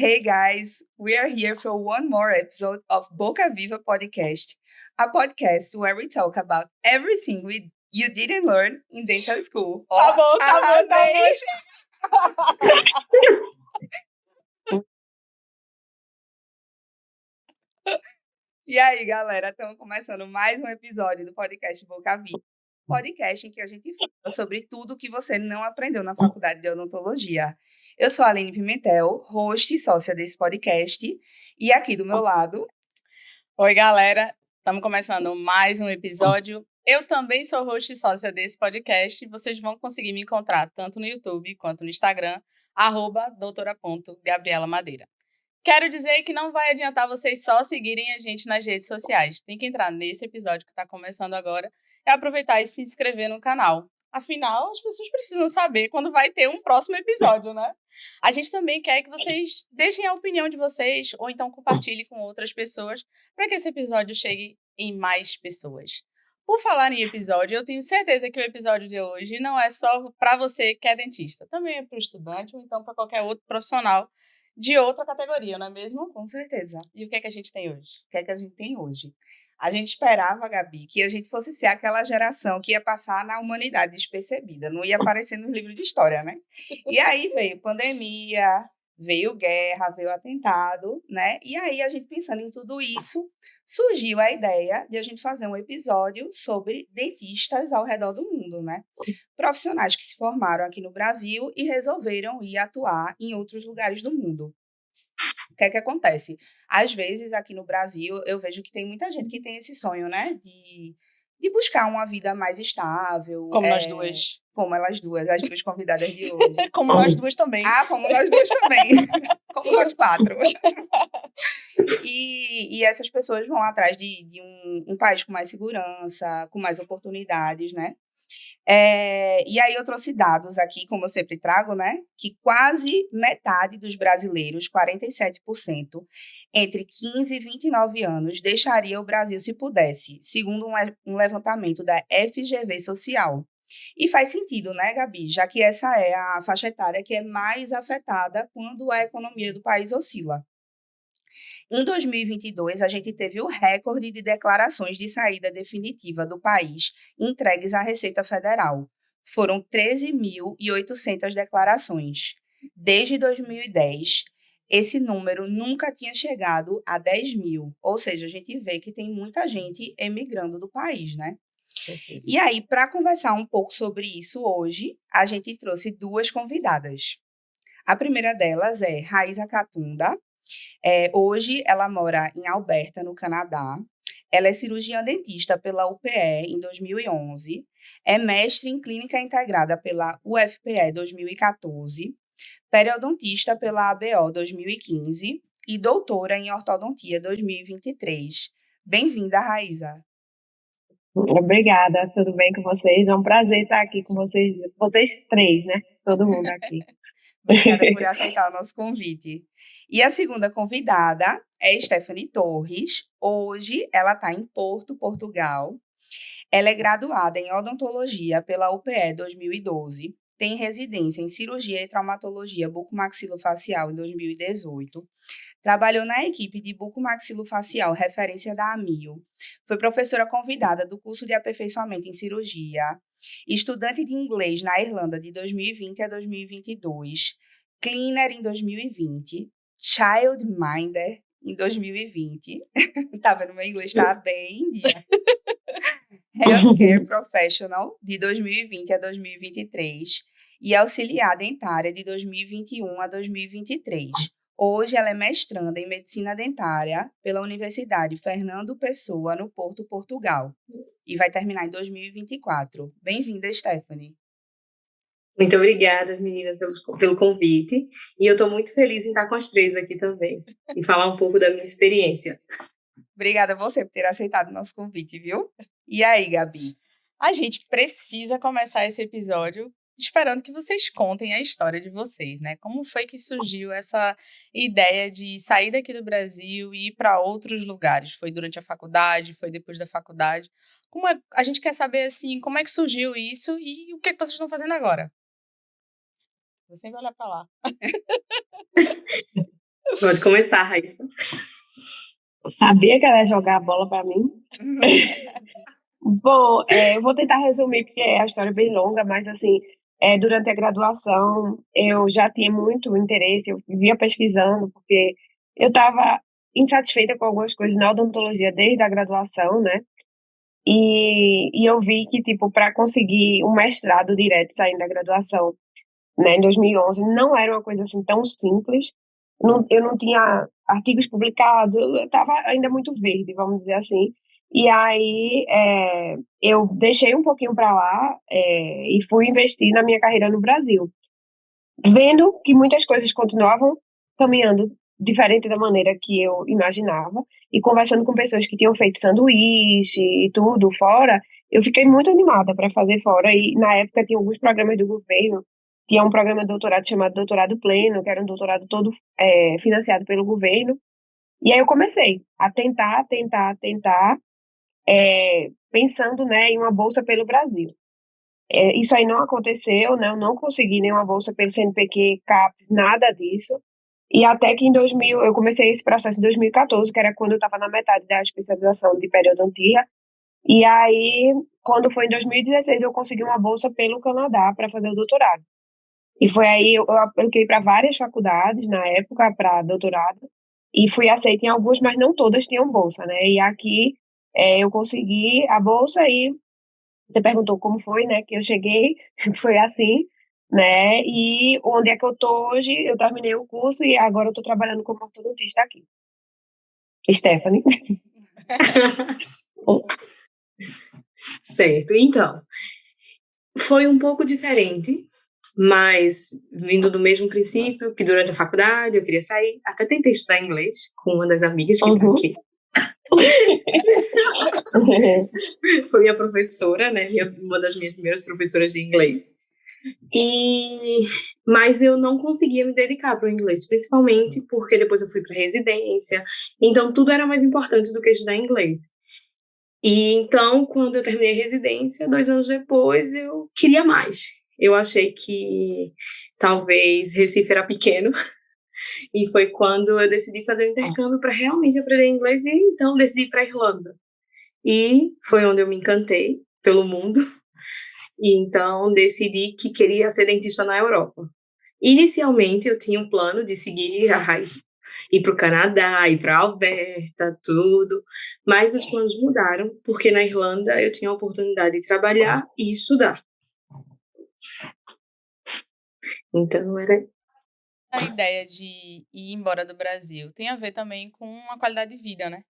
Hey guys, we are here for one more episode of Boca Viva Podcast, a podcast where we talk about everything you didn't learn in dental school. Tá bom, arrasei! E aí, galera, estamos começando mais um episódio do podcast Boca Viva. Podcast em que a gente fala sobre tudo que você não aprendeu na faculdade de odontologia. Eu sou a Aline Pimentel, host e sócia desse podcast, e aqui do meu lado... Oi, galera, estamos começando mais um episódio. Eu também sou host e sócia desse podcast, e vocês vão conseguir me encontrar tanto no YouTube quanto no Instagram, @doutora.gabriela_madeira. Quero dizer que não vai adiantar vocês só seguirem a gente nas redes sociais. Tem que entrar nesse episódio que está começando agora e aproveitar e se inscrever no canal. Afinal, as pessoas precisam saber quando vai ter um próximo episódio, né? A gente também quer que vocês deixem a opinião de vocês ou então compartilhem com outras pessoas para que esse episódio chegue em mais pessoas. Por falar em episódio, eu tenho certeza que o episódio de hoje não é só para você que é dentista. Também é para o estudante ou então para qualquer outro profissional de outra categoria, não é mesmo? Com certeza. E o que é que a gente tem hoje? O que é que a gente tem hoje? A gente esperava, Gabi, que a gente fosse ser aquela geração que ia passar na humanidade despercebida, não ia aparecer nos livros de história, né? E aí veio pandemia, veio guerra, veio atentado, né? E aí a gente pensando em tudo isso, surgiu a ideia de a gente fazer um episódio sobre dentistas ao redor do mundo, né? Profissionais que se formaram aqui no Brasil e resolveram ir atuar em outros lugares do mundo. O que é que acontece? Às vezes, aqui no Brasil, eu vejo que tem muita gente que tem esse sonho, né? De buscar uma vida mais estável. Como nós duas. Como elas duas, as duas convidadas de hoje. Como nós duas também. Ah, como nós duas também. Como nós quatro. E essas pessoas vão atrás de um país com mais segurança, com mais oportunidades, né? E aí eu trouxe dados aqui, como eu sempre trago, né? Que quase metade dos brasileiros, 47%, entre 15 e 29 anos, deixaria o Brasil se pudesse, segundo um levantamento da FGV Social. E faz sentido, né, Gabi? Já que essa é a faixa etária que é mais afetada quando a economia do país oscila. Em 2022, a gente teve o recorde de declarações de saída definitiva do país entregues à Receita Federal. Foram 13.800 declarações. Desde 2010, esse número nunca tinha chegado a 10 mil. Ou seja, a gente vê que tem muita gente emigrando do país, né? Certeza. E aí, para conversar um pouco sobre isso hoje, a gente trouxe duas convidadas. A primeira delas é Raíza Catunda. Hoje ela mora em Alberta, no Canadá. Ela é cirurgiã dentista pela UPE em 2011, é mestre em clínica integrada pela UFPE 2014, periodontista pela ABO 2015 e doutora em ortodontia 2023. Bem-vinda, Raíza. Obrigada, tudo bem com vocês? É um prazer estar aqui com vocês três, né? Todo mundo aqui. Obrigada por aceitar o nosso convite. E a segunda convidada é Stephanie Torres. Hoje ela está em Porto, Portugal. Ela é graduada em odontologia pela UPE 2012. Tem residência em cirurgia e traumatologia bucomaxilofacial em 2018. Trabalhou na equipe de bucomaxilofacial referência da AMIO. Foi professora convidada do curso de aperfeiçoamento em cirurgia. Estudante de inglês na Irlanda de 2020 a 2022. Cleaner em 2020. Childminder em 2020. Tá vendo? Meu inglês tá bem em dia. Healthcare Professional de 2020 a 2023 e auxiliar dentária de 2021 a 2023. Hoje ela é mestranda em medicina dentária pela Universidade Fernando Pessoa, no Porto, Portugal, e vai terminar em 2024. Bem-vinda, Stephanie. Muito obrigada, meninas, pelo convite. E eu estou muito feliz em estar com as três aqui também e falar um pouco da minha experiência. Obrigada a você por ter aceitado o nosso convite, viu? E aí, Gabi? A gente precisa começar esse episódio esperando que vocês contem a história de vocês, né? Como foi que surgiu essa ideia de sair daqui do Brasil e ir para outros lugares? Foi durante a faculdade? Foi depois da faculdade? A gente quer saber, assim, como é que surgiu isso e o que é que vocês estão fazendo agora? Vou sempre olhar para lá. Pode começar, Raíssa. Eu sabia que ela ia jogar a bola para mim. Bom, eu vou tentar resumir, porque a história é bem longa, mas assim, durante a graduação eu já tinha muito interesse, eu via pesquisando, porque eu estava insatisfeita com algumas coisas na odontologia desde a graduação, né? E eu vi que, tipo, para conseguir um mestrado direto saindo da graduação, né, em 2011, não era uma coisa assim tão simples. Eu não tinha artigos publicados, eu estava ainda muito verde, vamos dizer assim. E aí eu deixei um pouquinho para lá e fui investir na minha carreira no Brasil, vendo que muitas coisas continuavam caminhando diferente da maneira que eu imaginava, e conversando com pessoas que tinham feito sanduíche e tudo fora, eu fiquei muito animada para fazer fora. E na época tinha alguns programas do governo, tinha um programa de doutorado chamado Doutorado Pleno, que era um doutorado todo financiado pelo governo. E aí eu comecei a tentar, pensando, né, em uma bolsa pelo Brasil. Isso aí não aconteceu, né? Eu não consegui nenhuma bolsa pelo CNPq, CAPES, nada disso. E até que em 2000, eu comecei esse processo em 2014, que era quando eu estava na metade da especialização de periodontia. E aí, quando foi em 2016, eu consegui uma bolsa pelo Canadá para fazer o doutorado. E foi aí, eu apliquei para várias faculdades na época para doutorado, e fui aceita em algumas, mas não todas tinham bolsa, né? E aqui eu consegui a bolsa. E você perguntou como foi, né, que eu cheguei, foi assim, né, e onde é que eu tô hoje? Eu terminei o curso e agora eu tô trabalhando como ortodontista aqui. Stephanie. Certo. Então, foi um pouco diferente, mas vindo do mesmo princípio, que durante a faculdade eu queria sair. Até tentei estudar inglês com uma das amigas que está aqui. Foi minha professora, né? Uma das minhas primeiras professoras de inglês. Mas eu não conseguia me dedicar para o inglês, principalmente porque depois eu fui para residência. Então, tudo era mais importante do que estudar inglês. E então, quando eu terminei a residência, 2 anos depois, eu queria mais. Eu achei que talvez Recife era pequeno, e foi quando eu decidi fazer o intercâmbio para realmente aprender inglês, e então decidi ir para a Irlanda. E foi onde eu me encantei pelo mundo, e então decidi que queria ser dentista na Europa. Inicialmente, eu tinha um plano de seguir a raiz, ir para o Canadá, ir para a Alberta, tudo, mas os planos mudaram, porque na Irlanda eu tinha a oportunidade de trabalhar e estudar. Então, era... A ideia de ir embora do Brasil tem a ver também com a qualidade de vida, né?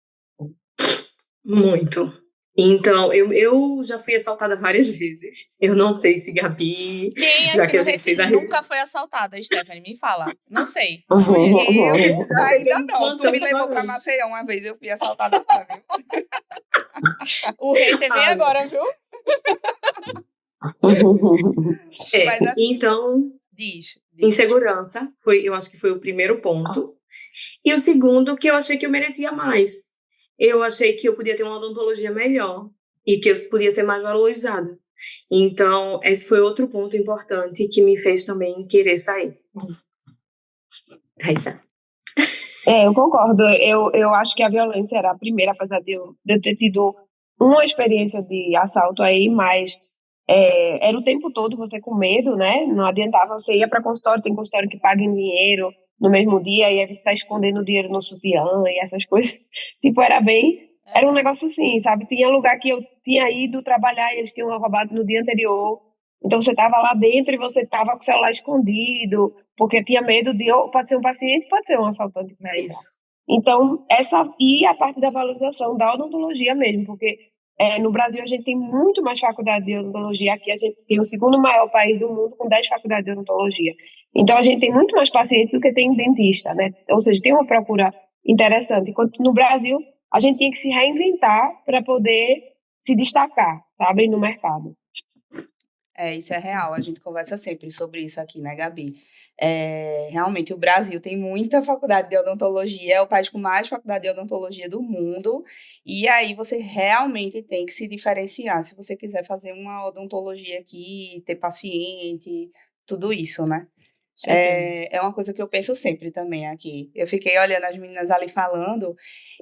Muito. Então, eu já fui assaltada várias vezes. Eu não sei se Gabi, Quem já aqui que no a gente fez Recife a nunca foi assaltada, Stephanie? Me fala. Não sei. Eu Já cheguei ainda no não. Tu plantão me levou pra somente. Maceió uma vez, eu fui assaltada lá, viu? O hater vem agora, viu? Mas assim, Então, diz. insegurança eu acho que foi o primeiro ponto. E o segundo, que eu achei que eu merecia mais. Eu achei que eu podia ter uma odontologia melhor e que eu podia ser mais valorizada. Então, esse foi outro ponto importante que me fez também querer sair. Raíssa. Eu concordo. Eu acho que a violência era a primeira, apesar de eu ter tido uma experiência de assalto aí, mas era o tempo todo você com medo, né? Não adiantava, você ia para consultório, tem consultório que paga em dinheiro no mesmo dia, e aí você está escondendo o dinheiro no sutiã e essas coisas. Tipo, era um negócio assim, sabe? Tinha lugar que eu tinha ido trabalhar e eles tinham roubado no dia anterior. Então você estava lá dentro e você estava com o celular escondido, porque tinha medo de, ou pode ser um paciente, pode ser um assaltante que vai entrar. Isso. Então, e a parte da valorização da odontologia mesmo, porque no Brasil a gente tem muito mais faculdade de odontologia. Aqui a gente tem o segundo maior país do mundo com 10 faculdades de odontologia. Então a gente tem muito mais pacientes do que tem dentista, né? Ou seja, tem uma procura interessante. Enquanto no Brasil a gente tinha que se reinventar para poder se destacar, sabe, no mercado. Isso é real, a gente conversa sempre sobre isso aqui, né, Gabi? Realmente, o Brasil tem muita faculdade de odontologia, é o país com mais faculdade de odontologia do mundo, e aí você realmente tem que se diferenciar se você quiser fazer uma odontologia aqui, ter paciente, tudo isso, né? Certeza. É uma coisa que eu penso sempre também aqui. Eu fiquei olhando as meninas ali falando,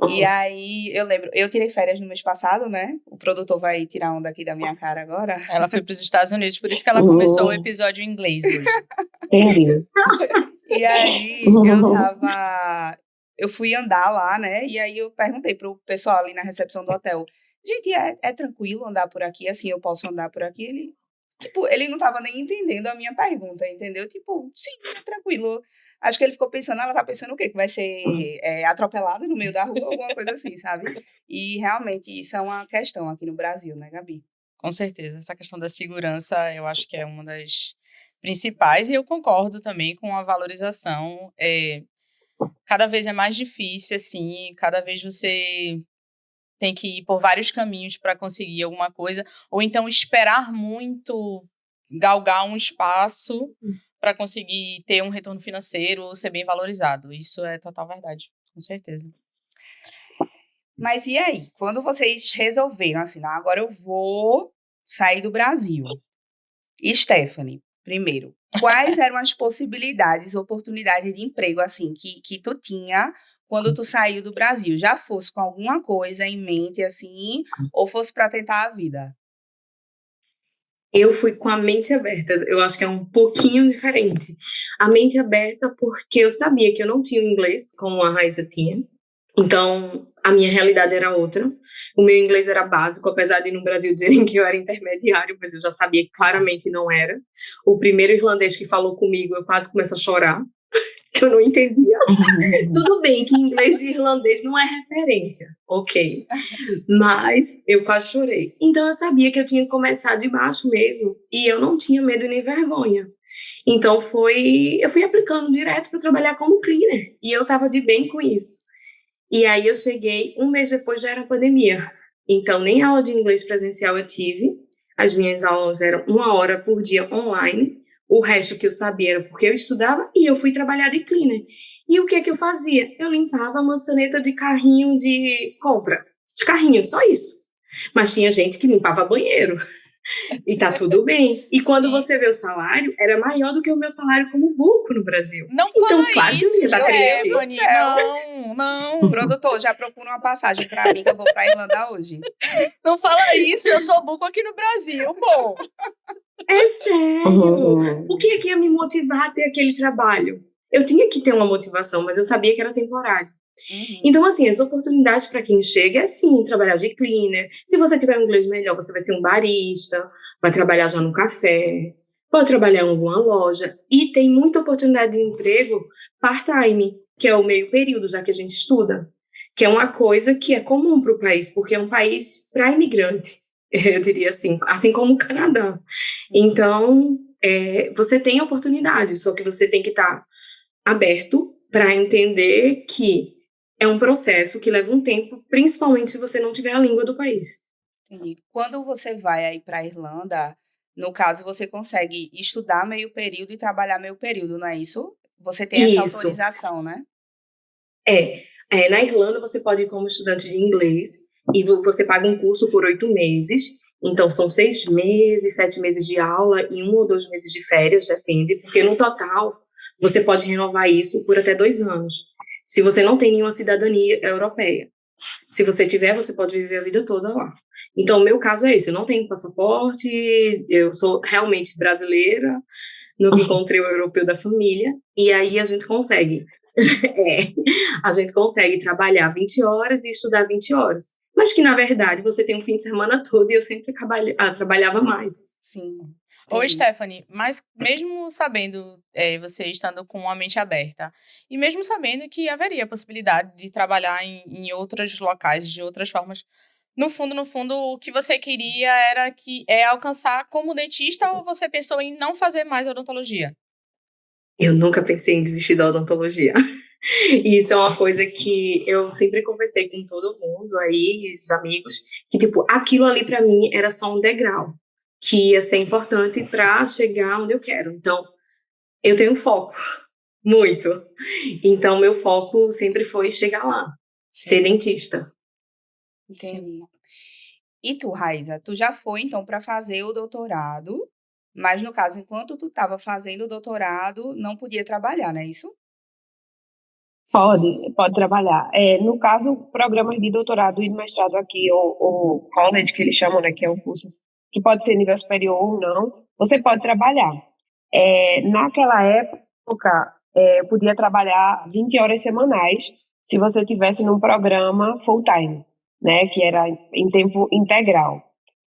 e aí eu lembro, eu tirei férias no mês passado, né? O produtor vai tirar onda aqui da minha cara agora. Ela foi para os Estados Unidos, por isso que ela começou o episódio em inglês hoje. Entendi. E aí eu fui andar lá, né? E aí eu perguntei pro pessoal ali na recepção do hotel, gente, é tranquilo andar por aqui? Assim, eu posso andar por aqui? Ele não estava nem entendendo a minha pergunta, entendeu? Tipo, sim, é tranquilo. Acho que ele ficou pensando, ela tá pensando o quê? Que vai ser atropelada no meio da rua, alguma coisa assim, sabe? E realmente isso é uma questão aqui no Brasil, né, Gabi? Com certeza. Essa questão da segurança, eu acho que é uma das principais, e eu concordo também com a valorização. Cada vez é mais difícil, assim, cada vez você tem que ir por vários caminhos para conseguir alguma coisa, ou então esperar muito, galgar um espaço para conseguir ter um retorno financeiro ou ser bem valorizado. Isso é total verdade, com certeza. Mas e aí? Quando vocês resolveram, assim, não, agora eu vou sair do Brasil. Stephanie, primeiro, quais eram as possibilidades, oportunidades de emprego, assim, que tu tinha quando tu saiu do Brasil? Já fosse com alguma coisa em mente, assim, ou fosse para tentar a vida? Eu fui com a mente aberta. Eu acho que é um pouquinho diferente. A mente aberta porque eu sabia que eu não tinha o inglês como a Raíssa tinha. Então, a minha realidade era outra. O meu inglês era básico, apesar de no Brasil dizerem que eu era intermediário, mas eu já sabia que claramente não era. O primeiro irlandês que falou comigo, eu quase começo a chorar, que eu não entendia. Tudo bem que inglês de irlandês não é referência, ok. Mas eu quase chorei. Então eu sabia que eu tinha que começar de baixo mesmo. E eu não tinha medo e nem vergonha. Então eu fui aplicando direto para trabalhar como cleaner. E eu estava de bem com isso. E aí eu cheguei, um mês depois já era pandemia. Então nem aula de inglês presencial eu tive. As minhas aulas eram 1 hora por dia online. O resto que eu sabia era porque eu estudava e eu fui trabalhar de cleaner. E o que é que eu fazia? Eu limpava a maçaneta de carrinho de compra. De carrinho, só isso. Mas tinha gente que limpava banheiro. E tá tudo bem. E quando Sim. você vê o salário, era maior do que o meu salário como buco no Brasil. Não Então, fala claro que eu isso, ia estar triste. Stephanie. Meu Deus do céu. Não, não. Produtor, já procura uma passagem para mim, que eu vou para Irlanda hoje. Não fala isso, eu sou buco aqui no Brasil, pô. É sério. O que é que ia me motivar a ter aquele trabalho? Eu tinha que ter uma motivação, mas eu sabia que era temporário. Uhum. Então, assim, as oportunidades para quem chega é, sim, trabalhar de cleaner. Se você tiver um inglês melhor, você vai ser um barista, vai trabalhar já no café, pode trabalhar em alguma loja. E tem muita oportunidade de emprego part-time, que é o meio período, já que a gente estuda, que é uma coisa que é comum para o país, porque é um país para imigrante, eu diria assim como o Canadá. Então, você tem oportunidade, só que você tem que estar aberto para entender que é um processo que leva um tempo, principalmente se você não tiver a língua do país. Entendi. Quando você vai aí para a Irlanda, no caso, você consegue estudar meio período e trabalhar meio período, não é isso? Você tem essa Isso. autorização, né? Na Irlanda você pode ir como estudante de inglês e você paga um curso por 8 meses. Então são 6 meses, 7 meses de aula e 1 ou 2 meses de férias, depende, porque no total você pode renovar isso por até 2 anos. Se você não tem nenhuma cidadania europeia. Se você tiver, você pode viver a vida toda lá. Então, o meu caso é esse, eu não tenho passaporte, eu sou realmente brasileira, não encontrei o europeu da família, e aí a gente consegue. A gente consegue trabalhar 20 horas e estudar 20 horas. Mas que, na verdade, você tem um fim de semana todo e eu sempre trabalhava mais. Sim. Ô, Entendi. Stephanie, mas mesmo sabendo, você estando com a mente aberta, e mesmo sabendo que haveria a possibilidade de trabalhar em outros locais, de outras formas, no fundo, o que você queria era alcançar como dentista, ou você pensou em não fazer mais odontologia? Eu nunca pensei em desistir da odontologia. E isso é uma coisa que eu sempre conversei com todo mundo aí, os amigos, que, tipo, aquilo ali pra mim era só um degrau, que ia ser importante pra chegar onde eu quero. Então, eu tenho foco, muito. Então, meu foco sempre foi chegar lá, ser dentista. Entendi. E tu, Raiza, tu já foi, então, para fazer o doutorado Mas no caso, enquanto tu estava fazendo o doutorado, não podia trabalhar, não é isso? Pode trabalhar. No caso, programas de doutorado e de mestrado aqui, ou college, que eles chamam, né, que é um curso que pode ser nível superior ou não, você pode trabalhar. Naquela época, eu podia trabalhar 20 horas semanais se você tivesse num programa full-time, né, que era em tempo integral.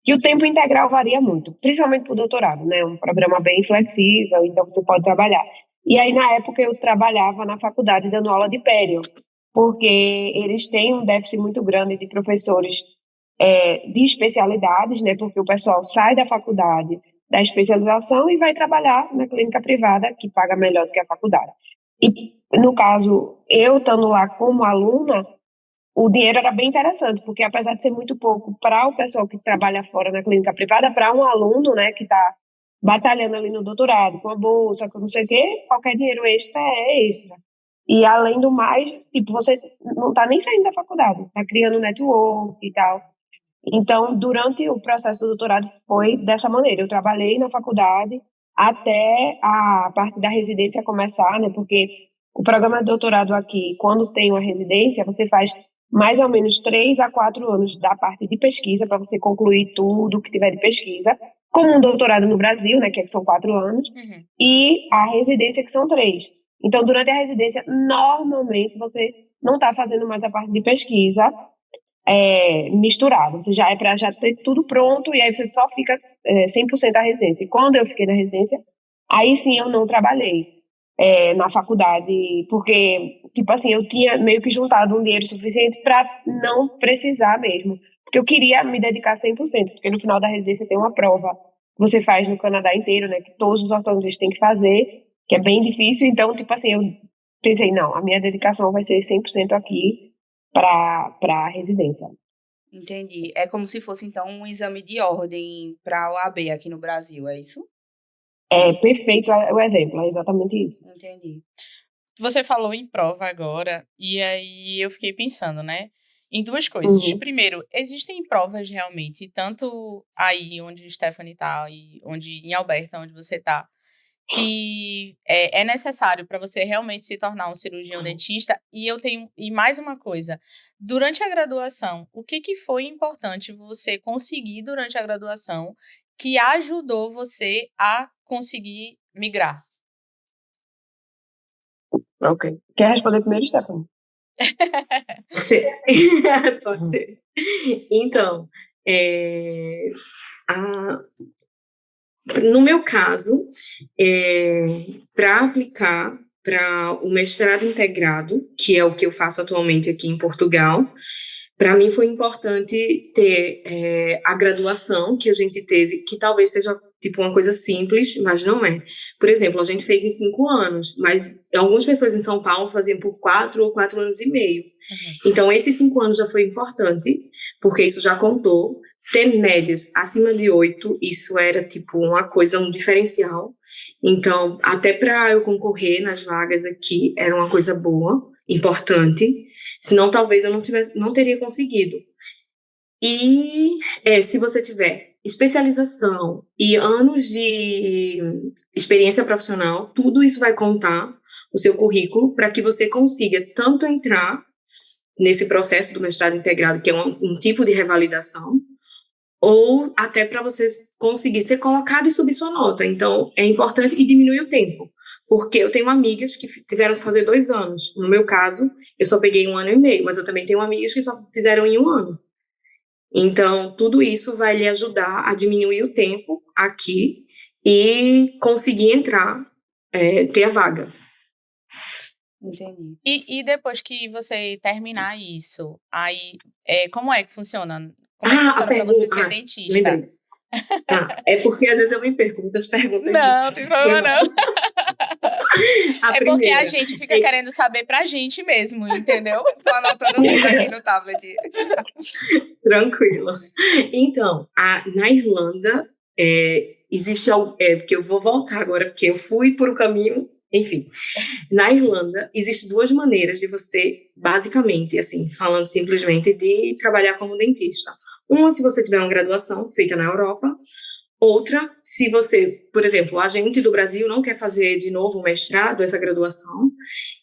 E o tempo integral varia muito, principalmente para o doutorado, né, um programa bem flexível, então você pode trabalhar. E aí, na época, eu trabalhava na faculdade dando aula de pério, porque eles têm um déficit muito grande de professores de especialidades, né? Porque o pessoal sai da faculdade, da especialização e vai trabalhar na clínica privada, que paga melhor do que a faculdade. E, no caso, eu estando lá como aluna, o dinheiro era bem interessante, porque apesar de ser muito pouco para o pessoal que trabalha fora na clínica privada, para um aluno, né, que está batalhando ali no doutorado, com a bolsa, com não sei o quê, qualquer dinheiro extra é extra. E além do mais, tipo, você não está nem saindo da faculdade, está criando network e tal. Então, durante o processo do doutorado foi dessa maneira. Eu trabalhei na faculdade até a parte da residência começar, né? Porque o programa de doutorado aqui, quando tem uma residência, você faz mais ou menos 3 a 4 anos da parte de pesquisa para você concluir tudo que tiver de pesquisa, como um doutorado no Brasil, né? Que são 4 anos, e a residência que são 3. Então, durante a residência, normalmente você não está fazendo mais a parte de pesquisa, misturado. Você já é para já ter tudo pronto e aí você só fica 100% da residência. E quando eu fiquei na residência, aí sim eu não trabalhei na faculdade, porque, tipo assim, eu tinha meio que juntado um dinheiro suficiente para não precisar mesmo. Porque eu queria me dedicar 100%, porque no final da residência tem uma prova que você faz no Canadá inteiro, né, que todos os ortodontistas têm que fazer, que é bem difícil. Então, tipo assim, eu pensei, não, a minha dedicação vai ser 100% aqui para a residência. Entendi. É como se fosse, então, um exame de ordem para a OAB aqui no Brasil, é isso? É perfeito o exemplo, é exatamente isso. Entendi. Você falou em prova agora, e aí eu fiquei pensando, né? Em duas coisas. Uhum. Primeiro, existem provas realmente, tanto aí onde o Stephanie tá, e em Alberta, onde você tá, que é necessário para você realmente se tornar um cirurgião dentista. E mais uma coisa, durante a graduação, o que foi importante você conseguir durante a graduação que ajudou você a conseguir migrar? Ok. Quer responder primeiro, Stephanie? Pode ser. Pode ser. Então, no meu caso, para aplicar para o mestrado integrado, que é o que eu faço atualmente aqui em Portugal, para mim foi importante ter a graduação que a gente teve, que talvez seja tipo uma coisa simples, mas não é. Por exemplo, a gente fez em 5 anos, mas algumas pessoas em São Paulo faziam por 4 ou 4 anos e meio. Então, esses 5 anos já foi importante, porque isso já contou. Ter médias acima de 8, isso era tipo uma coisa, um diferencial. Então, até para eu concorrer nas vagas aqui, era uma coisa boa, importante. Senão, talvez eu não teria conseguido. E se você tiver especialização e anos de experiência profissional, tudo isso vai contar o seu currículo para que você consiga tanto entrar nesse processo do mestrado integrado, que é um tipo de revalidação, ou até para você conseguir ser colocado e subir sua nota. Então, é importante e diminuir o tempo, porque eu tenho amigas que tiveram que fazer 2 anos. No meu caso, eu só peguei 1 ano e meio, mas eu também tenho amigas que só fizeram em 1 ano. Então, tudo isso vai lhe ajudar a diminuir o tempo aqui e conseguir entrar, ter a vaga. Entendi. E depois que você terminar isso, aí como é que funciona? Como é que funciona para você ser dentista? Lembrei. Tá, é porque às vezes eu me perco muitas perguntas. Não, tem problema não. Porque a primeira, gente fica querendo saber pra gente mesmo, entendeu? Tô anotando tudo aqui no tablet. Tranquilo. Então, na Irlanda, existe algo, porque eu vou voltar agora, porque eu fui por um caminho, enfim. Na Irlanda, existem 2 maneiras de você, basicamente, assim, falando simplesmente, de trabalhar como dentista. Uma, se você tiver uma graduação feita na Europa, Outra, se você, por exemplo, a gente do Brasil não quer fazer de novo o mestrado, essa graduação,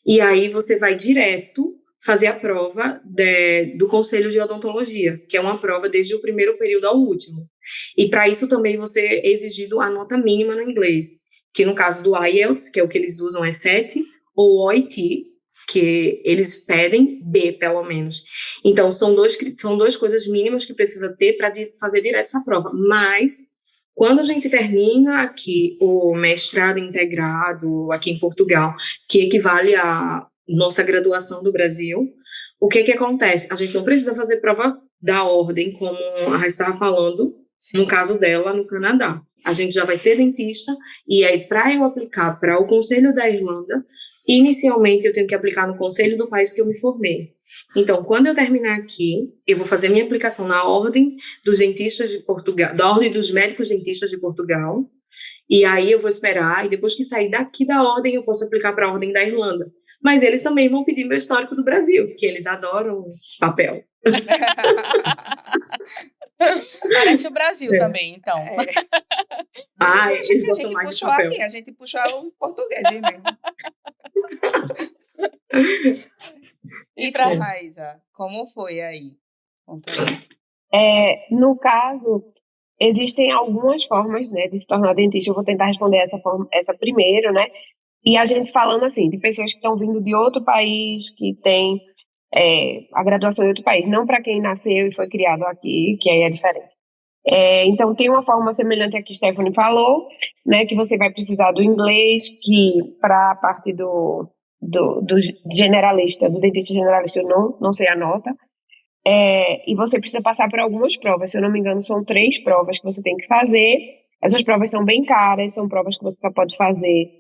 e aí você vai direto fazer a prova do Conselho de Odontologia, que é uma prova desde o primeiro período ao último. E para isso também você é exigido a nota mínima no inglês, que no caso do IELTS, que é o que eles usam, é 7, ou OIT, que eles pedem B, pelo menos. Então, são duas coisas mínimas que precisa ter para fazer direto essa prova. Mas, quando a gente termina aqui o mestrado integrado aqui em Portugal, que equivale à nossa graduação do Brasil, o que acontece? A gente não precisa fazer prova da ordem, como a Raíssa estava falando, no caso dela, no Canadá. A gente já vai ser dentista, e aí, para eu aplicar para o Conselho da Irlanda, inicialmente eu tenho que aplicar no Conselho do país que eu me formei. Então, quando eu terminar aqui, eu vou fazer minha aplicação na Ordem dos Dentistas de Portugal, da Ordem dos Médicos Dentistas de Portugal, e aí eu vou esperar, e depois que sair daqui da Ordem, eu posso aplicar para a Ordem da Irlanda. Mas eles também vão pedir meu histórico do Brasil, que eles adoram papel. Parece o Brasil também, então. Eles gostam mais de papel. A gente puxou o português mesmo. E para Raíssa, como foi aí? No caso, existem algumas formas, né, de se tornar dentista. Eu vou tentar responder essa primeiro, né? E a gente falando assim, de pessoas que estão vindo de outro país, que tem a graduação em outro país, não para quem nasceu e foi criado aqui, que aí é diferente. Então, tem uma forma semelhante à que a Stephanie falou, né, que você vai precisar do inglês, que para a parte do generalista, do dentista generalista, eu não sei a nota, e você precisa passar por algumas provas, se eu não me engano, são 3 provas que você tem que fazer. Essas provas são bem caras, são provas que você só pode fazer,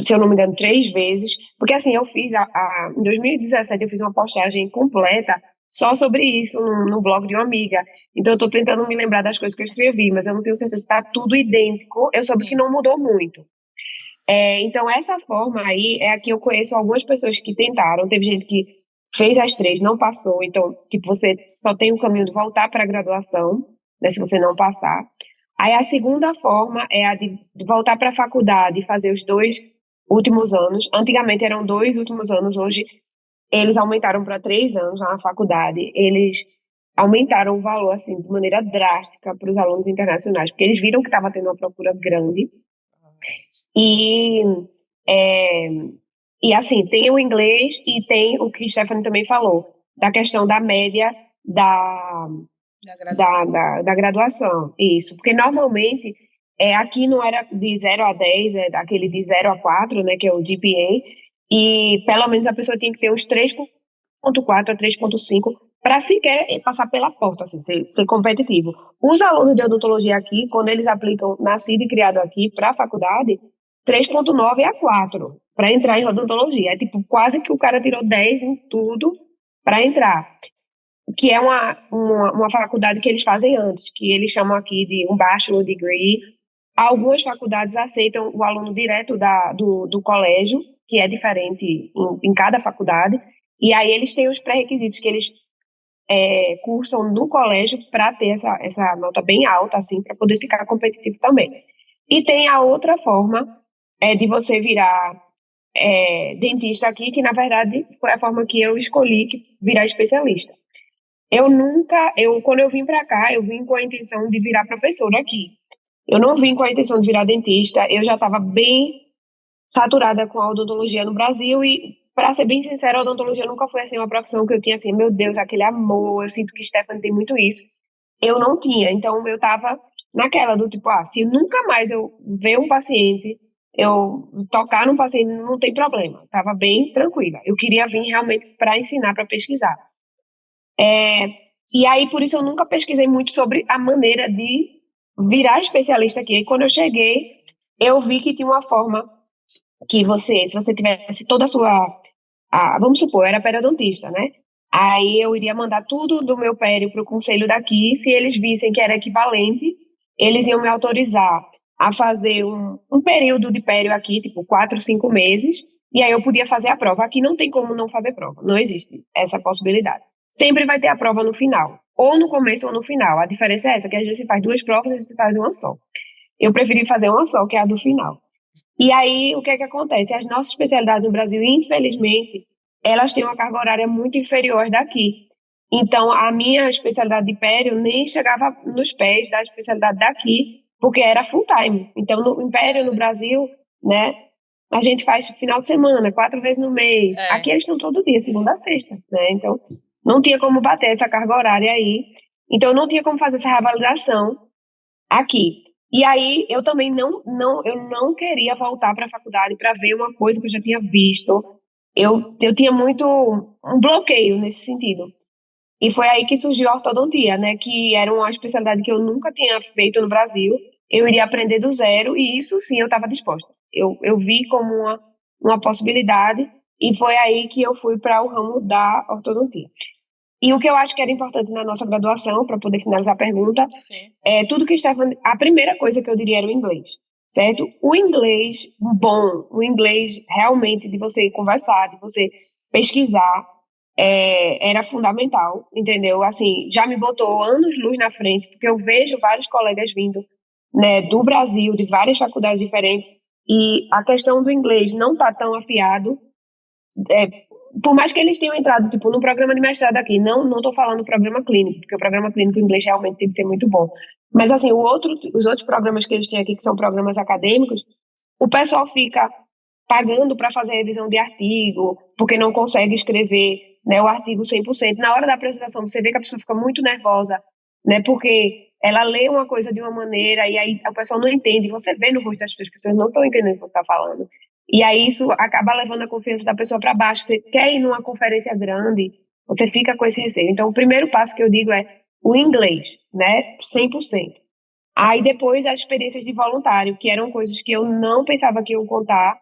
se eu não me engano, 3 vezes, porque assim, eu fiz, em 2017, eu fiz uma postagem completa só sobre isso no blog de uma amiga, então eu tô tentando me lembrar das coisas que eu escrevi, mas eu não tenho certeza se tá tudo idêntico, eu soube que não mudou muito. Então essa forma aí é a que eu conheço algumas pessoas que tentaram, teve gente que fez as 3, não passou, então, tipo, você só tem o caminho de voltar para a graduação, né, se você não passar. Aí a segunda forma é a de voltar para a faculdade e fazer os 2 últimos anos. Antigamente eram 2 últimos anos, hoje eles aumentaram para 3 anos na faculdade. Eles aumentaram o valor, assim, de maneira drástica para os alunos internacionais, porque eles viram que estava tendo uma procura grande. E assim, tem o inglês e tem o que a Stephanie também falou, da questão da média da graduação. Isso, porque normalmente aqui não era de 0 a 10, é aquele de 0 a 4, né, que é o GPA, e pelo menos a pessoa tinha que ter uns 3.4 a 3.5 para sequer passar pela porta, assim, ser competitivo. Os alunos de odontologia aqui, quando eles aplicam nascido e criado aqui para a faculdade, 3.9 a 4 para entrar em odontologia. É tipo, quase que o cara tirou 10 em tudo para entrar. Que é uma faculdade que eles fazem antes, que eles chamam aqui de um bachelor degree. Algumas faculdades aceitam o aluno direto do colégio, que é diferente em cada faculdade, e aí eles têm os pré-requisitos que eles cursam no colégio para ter essa nota bem alta, assim, para poder ficar competitivo também. E tem a outra forma de você virar dentista aqui, que na verdade foi a forma que eu escolhi, virar especialista. Quando eu vim para cá, eu vim com a intenção de virar professora aqui. Eu não vim com a intenção de virar dentista, eu já estava bem saturada com a odontologia no Brasil e, para ser bem sincera, a odontologia nunca foi assim uma profissão que eu tinha assim, meu Deus, aquele amor, eu sinto que Stephanie tem muito isso. Eu não tinha, então eu estava naquela do tipo, se nunca mais eu ver um paciente, eu tocar num paciente, não tem problema, estava bem tranquila. Eu queria vir realmente para ensinar, para pesquisar. E aí, por isso, eu nunca pesquisei muito sobre a maneira de virar especialista aqui. E quando eu cheguei, eu vi que tinha uma forma que se você tivesse toda a sua... vamos supor, eu era periodontista, né? Aí eu iria mandar tudo do meu pério para o conselho daqui. Se eles vissem que era equivalente, eles iam me autorizar a fazer um período de pério aqui, tipo 4, 5 meses, e aí eu podia fazer a prova. Aqui não tem como não fazer prova, não existe essa possibilidade. Sempre vai ter a prova no final, ou no começo ou no final. A diferença é essa, que às vezes você faz 2 provas, às vezes você faz uma só. Eu preferi fazer uma só, que é a do final. E aí, o que é que acontece? As nossas especialidades no Brasil, infelizmente, elas têm uma carga horária muito inferior às daqui. Então, a minha especialidade de pério nem chegava nos pés da especialidade daqui, porque era full time. Então, no Império, no Brasil, né, a gente faz final de semana, 4 vezes no mês. É. Aqui eles estão todo dia, segunda a sexta, né? Então, não tinha como bater essa carga horária aí. Então, não tinha como fazer essa revalidação aqui. E aí, eu também eu não queria voltar para a faculdade para ver uma coisa que eu já tinha visto. Eu tinha muito um bloqueio nesse sentido. E foi aí que surgiu a ortodontia, né? Que era uma especialidade que eu nunca tinha feito no Brasil. Eu iria aprender do zero, e isso sim eu estava disposta. Eu vi como uma possibilidade, e foi aí que eu fui para o ramo da ortodontia. E o que eu acho que era importante na nossa graduação, para poder finalizar a pergunta, Sim. é tudo que Stephanie. A primeira coisa que eu diria era o inglês, certo? O inglês bom, o inglês realmente de você conversar, de você pesquisar, era fundamental, entendeu? Assim, já me botou anos-luz na frente, porque eu vejo vários colegas vindo, né, do Brasil, de várias faculdades diferentes, e a questão do inglês não está tão afiado. é, por mais que eles tenham entrado, tipo, no programa de mestrado aqui, não estou falando programa clínico, porque o programa clínico em inglês realmente tem que ser muito bom. Mas, assim, os outros programas que eles têm aqui, que são programas acadêmicos, o pessoal fica pagando para fazer revisão de artigo, porque não consegue escrever, né, o artigo 100%. Na hora da apresentação, você vê que a pessoa fica muito nervosa, né, porque ela lê uma coisa de uma maneira e aí o pessoal não entende. Você vê no rosto das pessoas que as pessoas não estão entendendo o que você está falando. E aí isso acaba levando a confiança da pessoa para baixo. Você quer ir numa conferência grande, você fica com esse receio. Então, o primeiro passo que eu digo é o inglês, né, 100%. Aí depois as experiências de voluntário, que eram coisas que eu não pensava que iam contar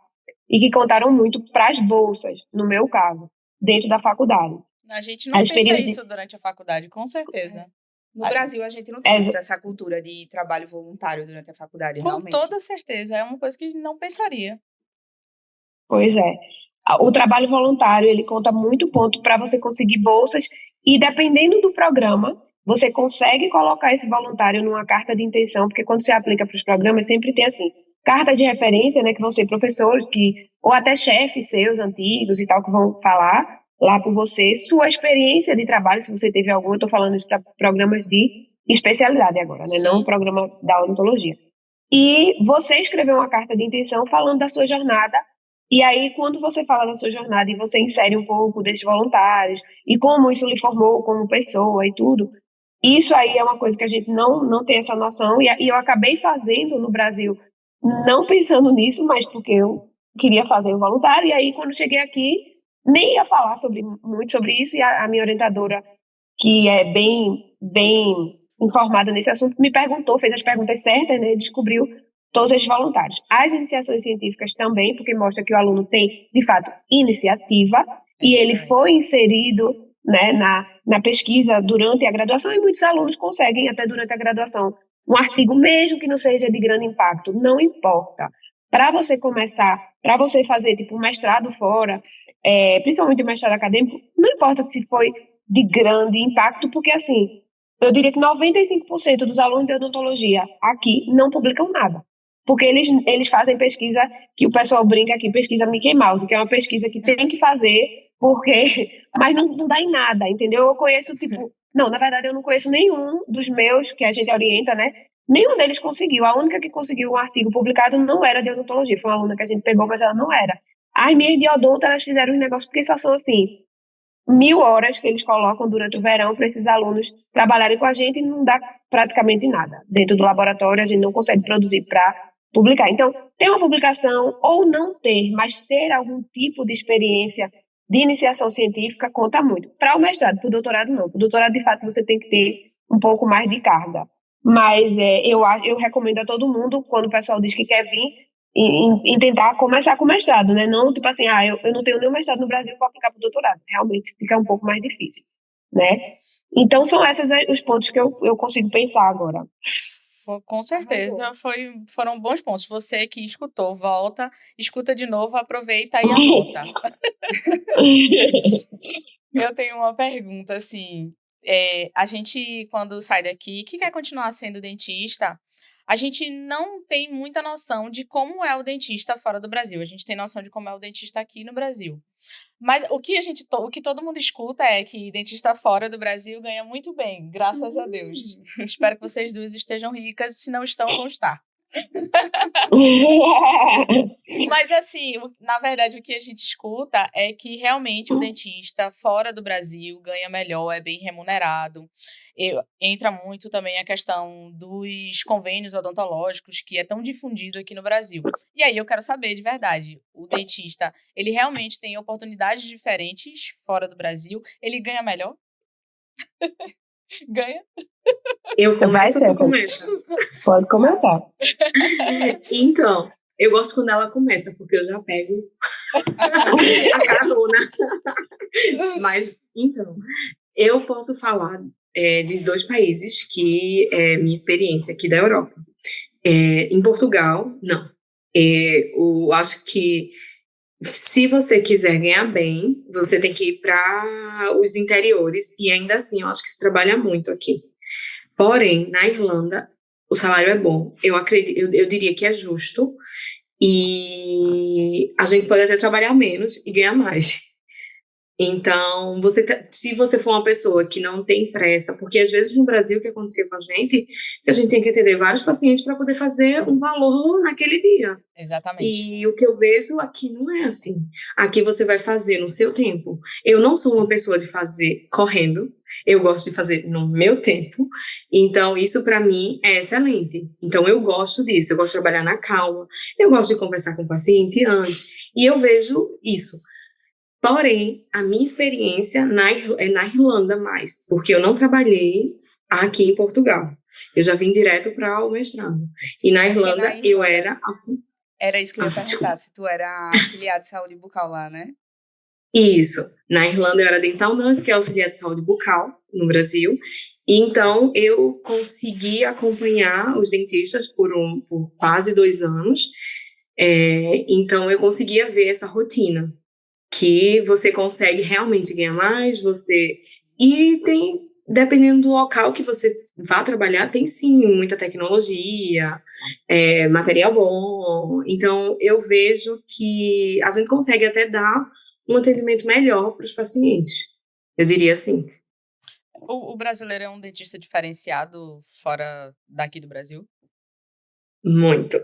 e que contaram muito para as bolsas, no meu caso, dentro da faculdade. A gente As não pensa experiências isso durante a faculdade, com certeza. No Brasil, a gente não tem muito essa cultura de trabalho voluntário durante a faculdade, Com realmente. toda certeza, é uma coisa que não pensaria. Pois é. O trabalho voluntário, ele conta muito ponto para você conseguir bolsas e dependendo do programa, você consegue colocar esse voluntário numa carta de intenção, porque quando você aplica para os programas, sempre tem assim, carta de referência, né, que vão ser professores ou até chefes seus antigos e tal, que vão falar lá por você, sua experiência de trabalho, se você teve alguma, eu estou falando isso para programas de especialidade agora, né, não o programa da odontologia. E você escreveu uma carta de intenção falando da sua jornada. E aí, quando você fala da sua jornada e você insere um pouco desses voluntários e como isso lhe formou como pessoa e tudo, isso aí é uma coisa que a gente não tem essa noção. E eu acabei fazendo no Brasil, não pensando nisso, mas porque eu queria fazer o voluntário. E aí, quando cheguei aqui, nem ia falar muito sobre isso. E a minha orientadora, que é bem informada nesse assunto, me perguntou, fez as perguntas certas, né? Descobriu todos esses voluntários. As iniciações científicas também, porque mostra que o aluno tem, de fato, iniciativa, e ele foi inserido, né, na pesquisa durante a graduação, e muitos alunos conseguem, até durante a graduação, um artigo, mesmo que não seja de grande impacto, não importa. Para você começar, para você fazer, tipo, um mestrado fora, principalmente o mestrado acadêmico, não importa se foi de grande impacto, porque, assim, eu diria que 95% dos alunos de odontologia aqui não publicam nada. Porque eles fazem pesquisa que o pessoal brinca aqui, pesquisa Mickey Mouse, que é uma pesquisa que tem que fazer, porque mas não dá em nada, entendeu? Eu conheço, tipo... Não, na verdade, eu não conheço nenhum dos meus, que a gente orienta, né? Nenhum deles conseguiu. A única que conseguiu um artigo publicado não era de odontologia. Foi uma aluna que a gente pegou, mas ela não era. As minhas de odonto, elas fizeram um negócio, porque só são assim... 1.000 horas que eles colocam durante o verão para esses alunos trabalharem com a gente e não dá praticamente nada. Dentro do laboratório, a gente não consegue produzir para publicar. Então, ter uma publicação ou não ter, mas ter algum tipo de experiência de iniciação científica conta muito. Para o mestrado, para o doutorado, não. Para o doutorado, de fato, você tem que ter um pouco mais de carga. Mas eu recomendo a todo mundo, quando o pessoal diz que quer vir, em tentar começar com mestrado, né? Não, tipo assim, eu não tenho nenhum mestrado no Brasil para aplicar para o doutorado. Realmente fica um pouco mais difícil, né? Então, são esses os pontos que eu consigo pensar agora. Com certeza, foram bons pontos. Você que escutou, volta, escuta de novo, aproveita e anota. Eu tenho uma pergunta, assim, A gente, quando sai daqui, que quer continuar sendo dentista, a gente não tem muita noção de como é o dentista fora do Brasil. A gente tem noção de como é o dentista aqui no Brasil. Mas o que todo mundo escuta é que dentista fora do Brasil ganha muito bem, graças a Deus. Espero que vocês duas estejam ricas, se não estão, vão estar. Mas assim, na verdade, o que a gente escuta é que realmente o dentista fora do Brasil ganha melhor, é bem remunerado. Entra muito também a questão dos convênios odontológicos, que é tão difundido aqui no Brasil. E aí eu quero saber, de verdade, o dentista, ele realmente tem oportunidades diferentes fora do Brasil? Ele ganha melhor? Ganha? Eu Vai, começo ou tu Stephanie. começa? Pode começar. Então, eu gosto quando ela começa, porque eu já pego a carona. Mas, então, eu posso falar de 2 países que é minha experiência aqui da Europa. Em Portugal, não. Eu acho que se você quiser ganhar bem, você tem que ir para os interiores, e ainda assim, eu acho que se trabalha muito aqui. Porém, na Irlanda, o salário é bom. Eu acredito, eu diria que é justo, e a gente pode até trabalhar menos e ganhar mais. Então, se você for uma pessoa que não tem pressa, porque às vezes no Brasil o que acontecia com a gente tem que atender vários pacientes para poder fazer um valor naquele dia. Exatamente. E o que eu vejo aqui não é assim. Aqui você vai fazer no seu tempo. Eu não sou uma pessoa de fazer correndo, eu gosto de fazer no meu tempo, então isso para mim é excelente. Então eu gosto disso, eu gosto de trabalhar na calma, eu gosto de conversar com o paciente antes, e eu vejo isso. Porém, a minha experiência é na Irlanda mais, porque eu não trabalhei aqui em Portugal. Eu já vim direto para o mestrado. E na Irlanda eu era assim. Era isso que eu ia perguntar, se tu era auxiliar de saúde bucal lá, né? Isso. Na Irlanda eu era dental nurse, que é auxiliar de saúde bucal no Brasil. E então eu consegui acompanhar os dentistas por quase 2 anos. Então eu conseguia ver essa rotina, que você consegue realmente ganhar mais, e tem, dependendo do local que você vá trabalhar, tem sim muita tecnologia, material bom. Então eu vejo que a gente consegue até dar um atendimento melhor para os pacientes. Eu diria assim. O brasileiro é um dentista diferenciado fora daqui do Brasil? Muito.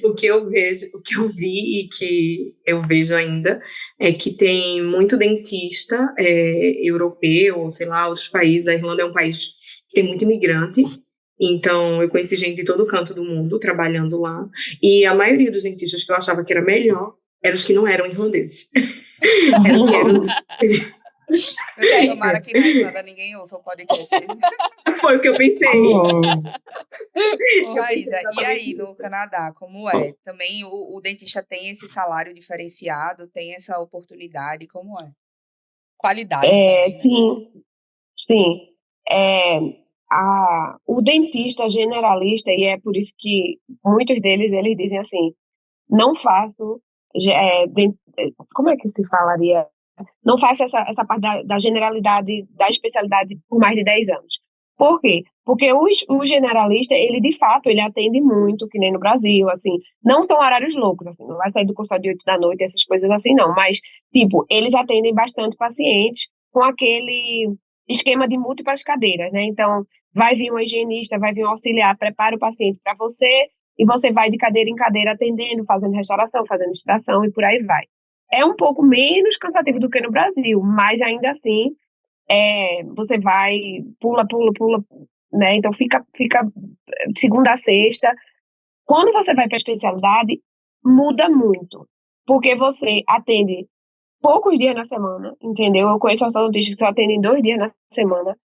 O que eu vi e que eu vejo ainda é que tem muito dentista europeu, ou sei lá, outros países. A Irlanda é um país que tem muito imigrante, então eu conheci gente de todo canto do mundo trabalhando lá, e a maioria dos dentistas que eu achava que era melhor eram os que não eram irlandeses. Eram que eram... Tomara que na Irlanda ninguém ouça o podcast. Foi o que eu pensei. Ô, Raíza, e aí no Canadá, como é? Também o dentista tem esse salário diferenciado, tem essa oportunidade, como é? Qualidade também, né? Sim. O dentista generalista, e é por isso que muitos deles eles dizem assim, não faço, como é que se falaria? Não faço essa parte da generalidade, da especialidade por mais de 10 anos. Por quê? Porque o generalista, ele de fato, ele atende muito, que nem no Brasil, assim, não são horários loucos, assim, não vai sair do consultório de 8 da noite, essas coisas assim, não, mas, tipo, eles atendem bastante pacientes com aquele esquema de múltiplas cadeiras, né? Então, vai vir um higienista, vai vir um auxiliar, prepara o paciente para você, e você vai de cadeira em cadeira atendendo, fazendo restauração, fazendo extração e por aí vai. É um pouco menos cansativo do que no Brasil, mas ainda assim, você vai, pula, né? Então fica de segunda a sexta. Quando você vai para a especialidade, muda muito, porque você atende poucos dias na semana, entendeu? Eu conheço ortodontistas que só atendem 2 dias na semana,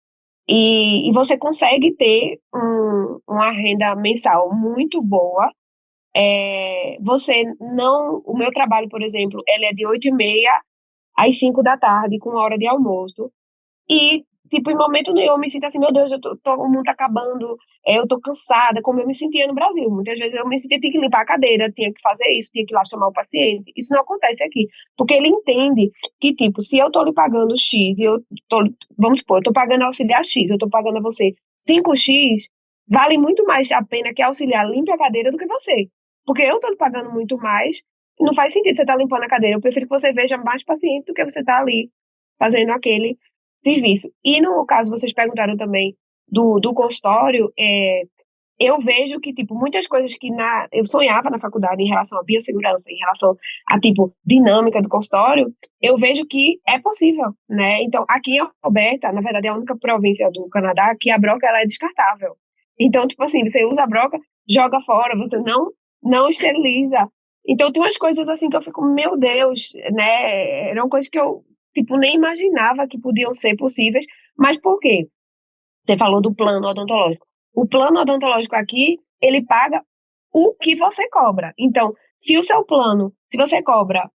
e você consegue ter uma renda mensal muito boa. O meu trabalho, por exemplo, ele é de 8h30 às 5 da tarde, com hora de almoço, e tipo, em momento nenhum eu me sinto assim, meu Deus, o mundo tá acabando, eu tô cansada, como eu me sentia no Brasil. Muitas vezes eu me sentia, tinha que limpar a cadeira, tinha que fazer isso, tinha que ir lá chamar o paciente. Isso não acontece aqui, porque ele entende que, tipo, se eu tô lhe pagando X, e vamos supor, eu tô pagando auxiliar X, eu tô pagando a você 5X, vale muito mais a pena que auxiliar limpe a cadeira do que você. Porque eu tô lhe pagando muito mais, não faz sentido você estar limpando a cadeira. Eu prefiro que você veja mais paciente do que você tá ali fazendo aquele serviço. E no caso, vocês perguntaram também do consultório, eu vejo que, tipo, muitas coisas que eu sonhava na faculdade em relação à biossegurança, em relação à, tipo, dinâmica do consultório, eu vejo que é possível, né? Então, aqui em Alberta, na verdade, é a única província do Canadá que a broca, ela é descartável. Então, tipo assim, você usa a broca, joga fora, você não esteriliza. Então, tem umas coisas assim que eu fico, meu Deus, né? Eram coisas que eu, tipo, nem imaginava que podiam ser possíveis. Mas por quê? Você falou do plano odontológico. O plano odontológico aqui, ele paga o que você cobra. Então, se o seu plano, se você cobra,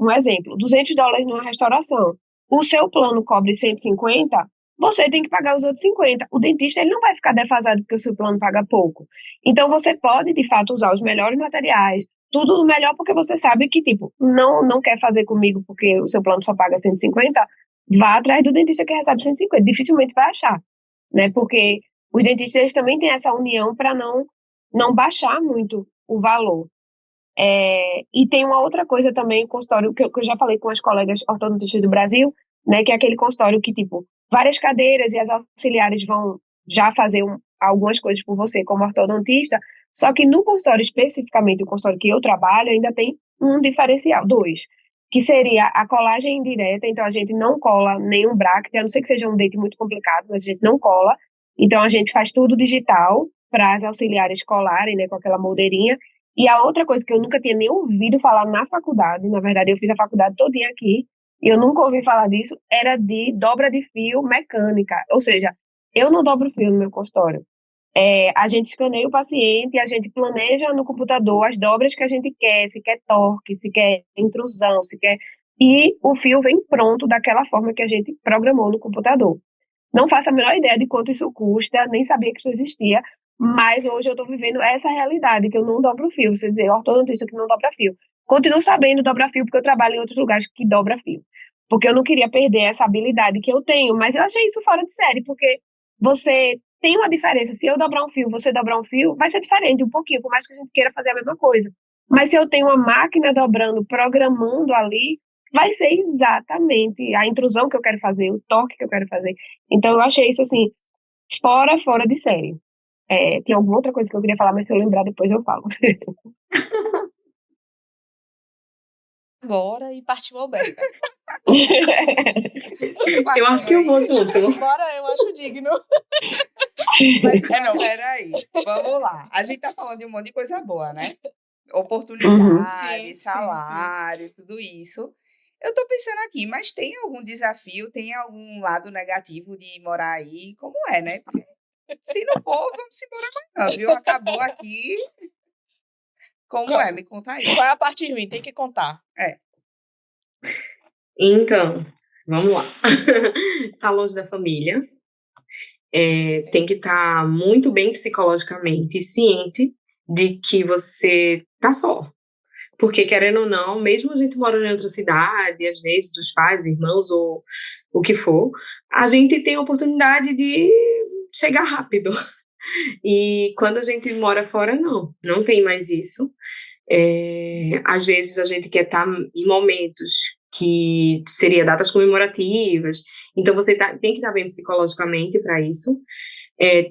um exemplo, $200 numa restauração, o seu plano cobre 150, você tem que pagar os outros 50. O dentista, ele não vai ficar defasado porque o seu plano paga pouco. Então, você pode, de fato, usar os melhores materiais, tudo melhor porque você sabe que, tipo, não quer fazer comigo porque o seu plano só paga 150, vá atrás do dentista que recebe 150. Dificilmente vai achar, né? Porque os dentistas eles também têm essa união para não baixar muito o valor. E tem uma outra coisa também, o consultório, que eu já falei com as colegas ortodontistas do Brasil, né, que é aquele consultório que, tipo, várias cadeiras e as auxiliares vão já fazer algumas coisas por você como ortodontista, só que no consultório especificamente, o consultório que eu trabalho, ainda tem um diferencial, dois, que seria a colagem indireta, então a gente não cola nenhum bracket, a não ser que seja um dente muito complicado, mas a gente não cola, então a gente faz tudo digital para as auxiliares colarem, né, com aquela moldeirinha. E a outra coisa que eu nunca tinha nem ouvido falar na faculdade, na verdade eu fiz a faculdade todinha aqui, e eu nunca ouvi falar disso, era de dobra de fio mecânica. Ou seja, eu não dobro fio no meu consultório. A gente escaneia o paciente, a gente planeja no computador as dobras que a gente quer, se quer torque, se quer intrusão, se quer... E o fio vem pronto daquela forma que a gente programou no computador. Não faço a menor ideia de quanto isso custa, nem sabia que isso existia, mas hoje eu estou vivendo essa realidade, que eu não dobro fio. Você dizer, ortodontista que não dobra fio. Continuo sabendo dobrar fio, porque eu trabalho em outros lugares que dobra fio. Porque eu não queria perder essa habilidade que eu tenho, mas eu achei isso fora de série, porque você tem uma diferença. Se eu dobrar um fio, você dobrar um fio, vai ser diferente um pouquinho, por mais que a gente queira fazer a mesma coisa. Mas se eu tenho uma máquina dobrando, programando ali, vai ser exatamente a intrusão que eu quero fazer, o torque que eu quero fazer. Então eu achei isso assim, fora de série. Tem alguma outra coisa que eu queria falar, mas se eu lembrar depois eu falo. Agora e partiu Alberta. Eu acho que eu vou junto. Bora, eu acho digno. Mas não, peraí. Vamos lá. A gente tá falando de um monte de coisa boa, né? Oportunidade, Sim, salário, tudo isso. Eu tô pensando aqui, mas tem algum desafio, tem algum lado negativo de morar aí? Como é, né? Porque se não for, vamos embora amanhã, viu? Acabou aqui. Como é? Me conta aí. Qual é a parte ruim? Tem que contar. Então, vamos lá. Tá longe da família. Tem que estar muito bem psicologicamente e ciente de que você tá só. Porque, querendo ou não, mesmo a gente morando em outra cidade, às vezes dos pais, irmãos ou o que for, a gente tem a oportunidade de chegar rápido. E quando a gente mora fora, não tem mais isso. Às vezes a gente quer estar em momentos que seria datas comemorativas, então você tem que estar bem psicologicamente para isso.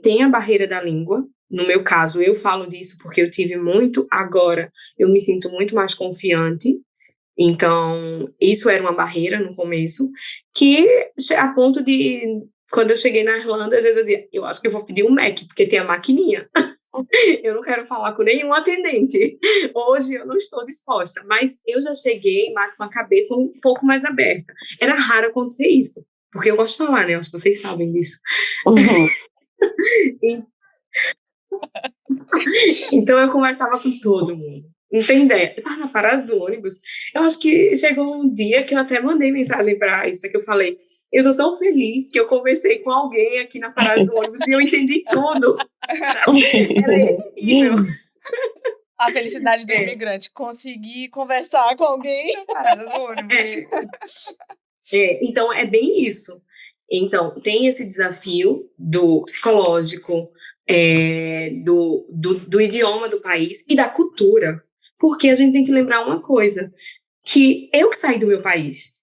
Tem a barreira da língua. No meu caso, eu falo disso porque eu tive muito, agora eu me sinto muito mais confiante. Então, isso era uma barreira no começo, que a ponto de, quando eu cheguei na Irlanda, às vezes eu dizia, eu acho que eu vou pedir um Mac, porque tem a maquininha. Eu não quero falar com nenhum atendente. Hoje eu não estou disposta, mas eu já cheguei mais com a cabeça um pouco mais aberta. Era raro acontecer isso, porque eu gosto de falar, né? Acho que vocês sabem disso. Então eu conversava com todo mundo. Não tem ideia. Eu tava na parada do ônibus. Eu acho que chegou um dia que eu até mandei mensagem para isso que eu falei. Eu tô tão feliz que eu conversei com alguém aqui na parada do ônibus e eu entendi tudo. Era esse nível. A felicidade do imigrante, conseguir conversar com alguém na parada do ônibus. Então, é bem isso. Então, tem esse desafio do psicológico, do idioma do país e da cultura. Porque a gente tem que lembrar uma coisa, que eu que saí do meu país,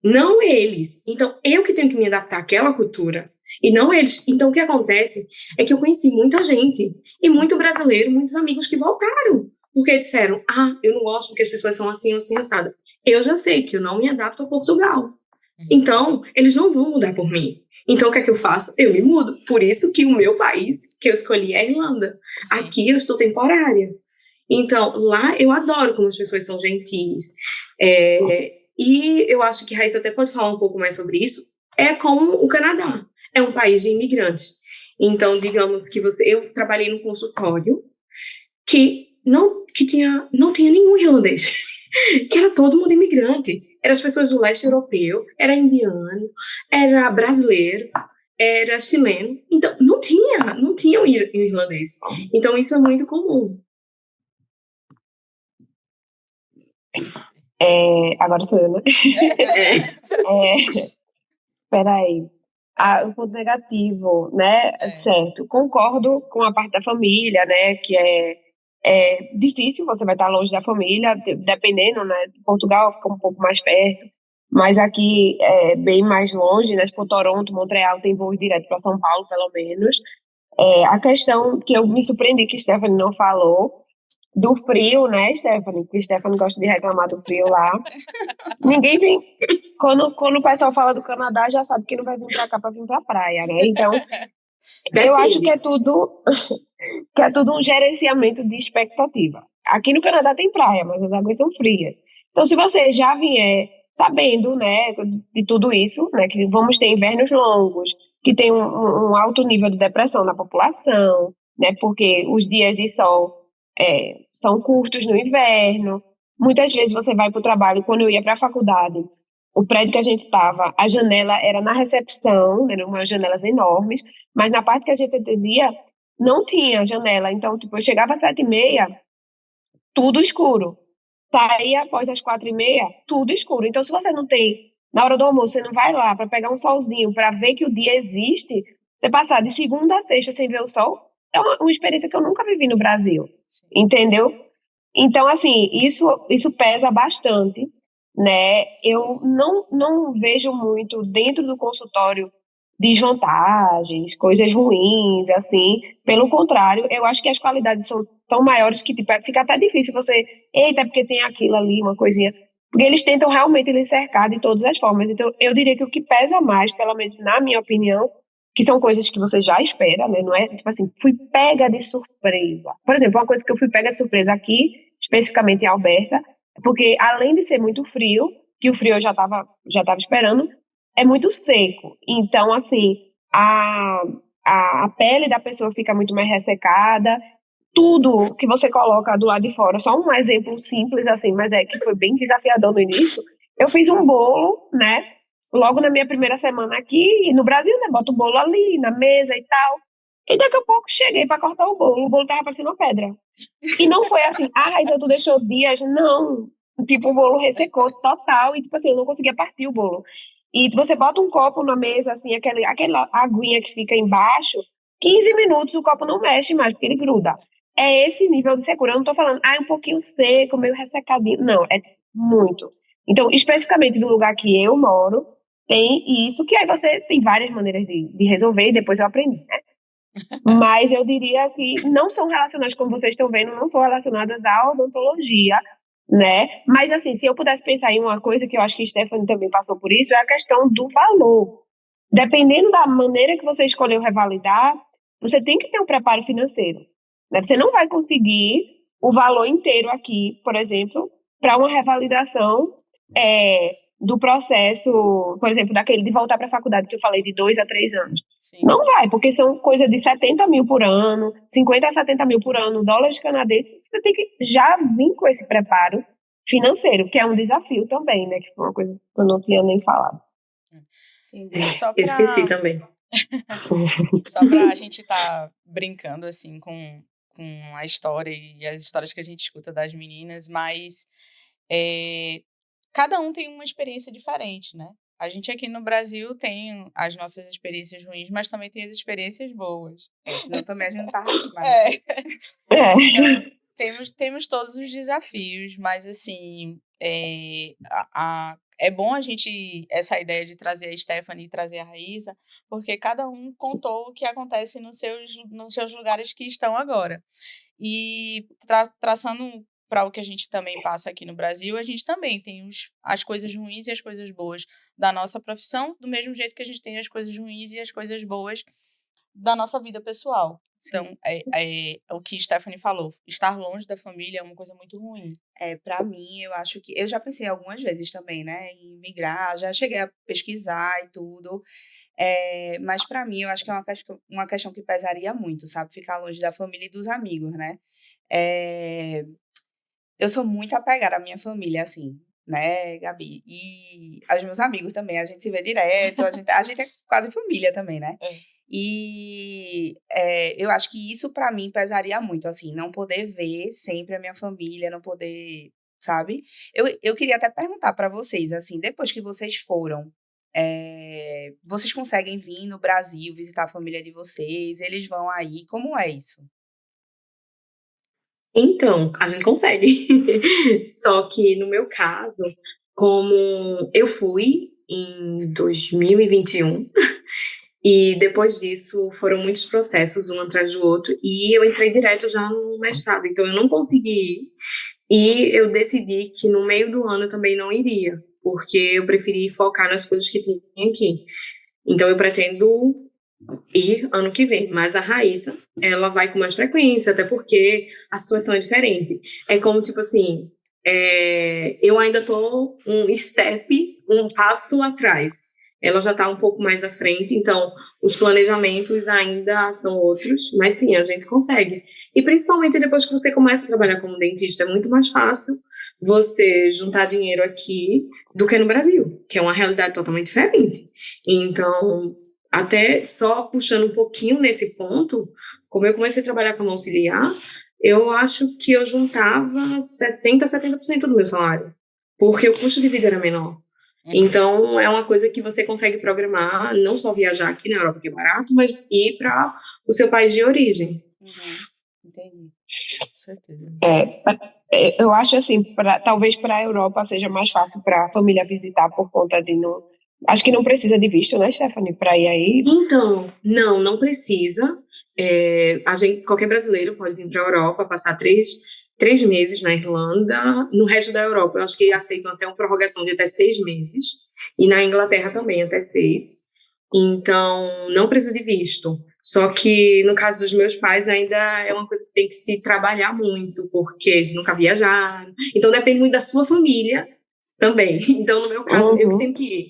não eles. Então, eu que tenho que me adaptar àquela cultura, e não eles. Então, o que acontece é que eu conheci muita gente, e muito brasileiro, muitos amigos que voltaram, porque disseram, eu não gosto porque as pessoas são assim, assim, assada. Eu já sei que eu não me adapto a Portugal. Então, eles não vão mudar por mim. Então, o que é que eu faço? Eu me mudo. Por isso que o meu país, que eu escolhi, é a Irlanda. Sim. Aqui eu estou temporária. Então, lá eu adoro como as pessoas são gentis. E eu acho que Raíssa até pode falar um pouco mais sobre isso. É como o Canadá. É um país de imigrantes. Então, digamos que eu trabalhei num consultório que não tinha nenhum irlandês. Que era todo mundo imigrante. Eram as pessoas do leste europeu, era indiano, era brasileiro, era chileno. Então, não tinha um irlandês. Então, isso é muito comum. Agora sou eu, né? Peraí. O ponto negativo, né? Certo. Concordo com a parte da família, né? Que é difícil, você vai estar longe da família, dependendo, né? Portugal fica um pouco mais perto, mas aqui é bem mais longe, né? Tipo, Toronto, Montreal tem voo direto para São Paulo, pelo menos. A questão que eu me surpreendi que Stephanie não falou, do frio, né, Stephanie? Porque Stephanie gosta de reclamar do frio lá. Ninguém vem. Quando o pessoal fala do Canadá, já sabe que não vai vir pra cá pra vir pra praia, né? Então, eu acho que é tudo um gerenciamento de expectativa. Aqui no Canadá tem praia, mas as águas são frias. Então, se você já vier sabendo, né, de tudo isso, né, que vamos ter invernos longos, que tem um alto nível de depressão na população, né, porque os dias de sol são curtos no inverno. Muitas vezes você vai para o trabalho, quando eu ia para a faculdade, o prédio que a gente estava, a janela era na recepção, eram umas janelas enormes, mas na parte que a gente atendia, não tinha janela. Então, tipo, eu chegava às 7h30, tudo escuro. Saía após as 4h30, tudo escuro. Então, se você não tem, na hora do almoço, você não vai lá para pegar um solzinho, para ver que o dia existe, você passar de segunda a sexta sem ver o sol, é uma experiência que eu nunca vivi no Brasil. Entendeu? Então, assim, isso pesa bastante, né? Eu não vejo muito dentro do consultório desvantagens, coisas ruins, assim. Pelo contrário, eu acho que as qualidades são tão maiores que tipo, fica até difícil você... Eita, porque tem aquilo ali, uma coisinha... Porque eles tentam realmente lhe cercar de todas as formas. Então, eu diria que o que pesa mais, pelo menos na minha opinião, que são coisas que você já espera, né? Não é, tipo assim, fui pega de surpresa. Por exemplo, uma coisa que eu fui pega de surpresa aqui, especificamente em Alberta, porque além de ser muito frio, que o frio eu já estava esperando, é muito seco. Então, assim, a pele da pessoa fica muito mais ressecada. Tudo que você coloca do lado de fora, só um exemplo simples, assim, mas que foi bem desafiador no início. Eu fiz um bolo, né? Logo na minha primeira semana aqui, e no Brasil, né? Boto o bolo ali, na mesa e tal. E daqui a pouco cheguei para cortar o bolo tava parecendo uma pedra. E não foi assim, então tu deixou dias, não. Tipo, o bolo ressecou total, e tipo assim, eu não conseguia partir o bolo. E você bota um copo na mesa, assim, aquela aguinha que fica embaixo, 15 minutos o copo não mexe mais, porque ele gruda. É esse nível de secura. Eu não tô falando, é um pouquinho seco, meio ressecadinho. Não, é muito. Então, especificamente no lugar que eu moro, tem isso, que aí você tem várias maneiras de resolver, e depois eu aprendi, né? Mas eu diria que não são relacionadas, como vocês estão vendo, não são relacionadas à odontologia, né? Mas, assim, se eu pudesse pensar em uma coisa que eu acho que Stephanie também passou por isso, é a questão do valor. Dependendo da maneira que você escolheu revalidar, você tem que ter um preparo financeiro, né? Você não vai conseguir o valor inteiro aqui, por exemplo, para uma revalidação do processo, por exemplo, daquele de voltar para a faculdade que eu falei, de 2 a 3 anos. Sim. Não vai, porque são coisa de 70 mil por ano, 50 a 70 mil por ano, dólares canadenses. Você tem que já vir com esse preparo financeiro, que é um desafio também, né? Que foi uma coisa que eu não tinha nem falado. Entendi. Só Eu esqueci pra, também. só pra gente estar brincando, assim, com a história e as histórias que a gente escuta das meninas, mas cada um tem uma experiência diferente, né? A gente aqui no Brasil tem as nossas experiências ruins, mas também tem as experiências boas. Senão também a gente não tava aqui, mas, né? É. Então, temos todos os desafios, mas assim, é bom a gente, essa ideia de trazer a Stephanie e trazer a Raíza, porque cada um contou o que acontece nos seus lugares que estão agora. E traçando para o que a gente também passa aqui no Brasil, a gente também tem as coisas ruins e as coisas boas da nossa profissão, do mesmo jeito que a gente tem as coisas ruins e as coisas boas da nossa vida pessoal. Então, o que Stephanie falou, estar longe da família é uma coisa muito ruim. Para mim, eu acho que eu já pensei algumas vezes também, né, em migrar, já cheguei a pesquisar e tudo, mas para mim eu acho que é uma questão que pesaria muito, sabe, ficar longe da família e dos amigos, né. Eh, eu sou muito apegada à minha família, assim, né, Gabi, e aos meus amigos também, a gente se vê direto, a gente é quase família também, né. É. E, eu acho que isso para mim pesaria muito, assim, não poder ver sempre a minha família, não poder, sabe. Eu queria até perguntar para vocês, assim, depois que vocês foram, vocês conseguem vir no Brasil visitar a família de vocês? Eles vão aí, como é isso? Então, a gente consegue. Só que no meu caso, como eu fui em 2021, e depois disso foram muitos processos, um atrás do outro, e eu entrei direto já no mestrado, então eu não consegui ir. E eu decidi que no meio do ano eu também não iria, porque eu preferi focar nas coisas que tinha aqui. Então eu pretendo ir ano que vem, mas a Raíssa, ela vai com mais frequência, até porque a situação é diferente. É como, tipo assim, eu ainda tô um passo atrás. Ela já está um pouco mais à frente, então os planejamentos ainda são outros, mas sim, a gente consegue. E principalmente depois que você começa a trabalhar como dentista, é muito mais fácil você juntar dinheiro aqui do que no Brasil, que é uma realidade totalmente diferente. Então, até só puxando um pouquinho nesse ponto, como eu comecei a trabalhar como auxiliar, eu acho que eu juntava 60%, 70% do meu salário, porque o custo de vida era menor. Então, é uma coisa que você consegue programar, não só viajar aqui na Europa, que é barato, mas ir para o seu país de origem. Entendi. Com certeza. Eu acho assim, talvez para a Europa seja mais fácil para a família visitar por conta de não. Acho que não precisa de visto, né, Stephanie, para ir aí. Então, não precisa. Qualquer brasileiro pode vir para a Europa, passar três meses na Irlanda. No resto da Europa, eu acho que aceitam até uma prorrogação de até 6 meses. E na Inglaterra também, até 6. Então, não precisa de visto. Só que, no caso dos meus pais, ainda é uma coisa que tem que se trabalhar muito, porque eles nunca viajaram. Então, depende muito da sua família também. Então, no meu caso, eu que tenho que ir.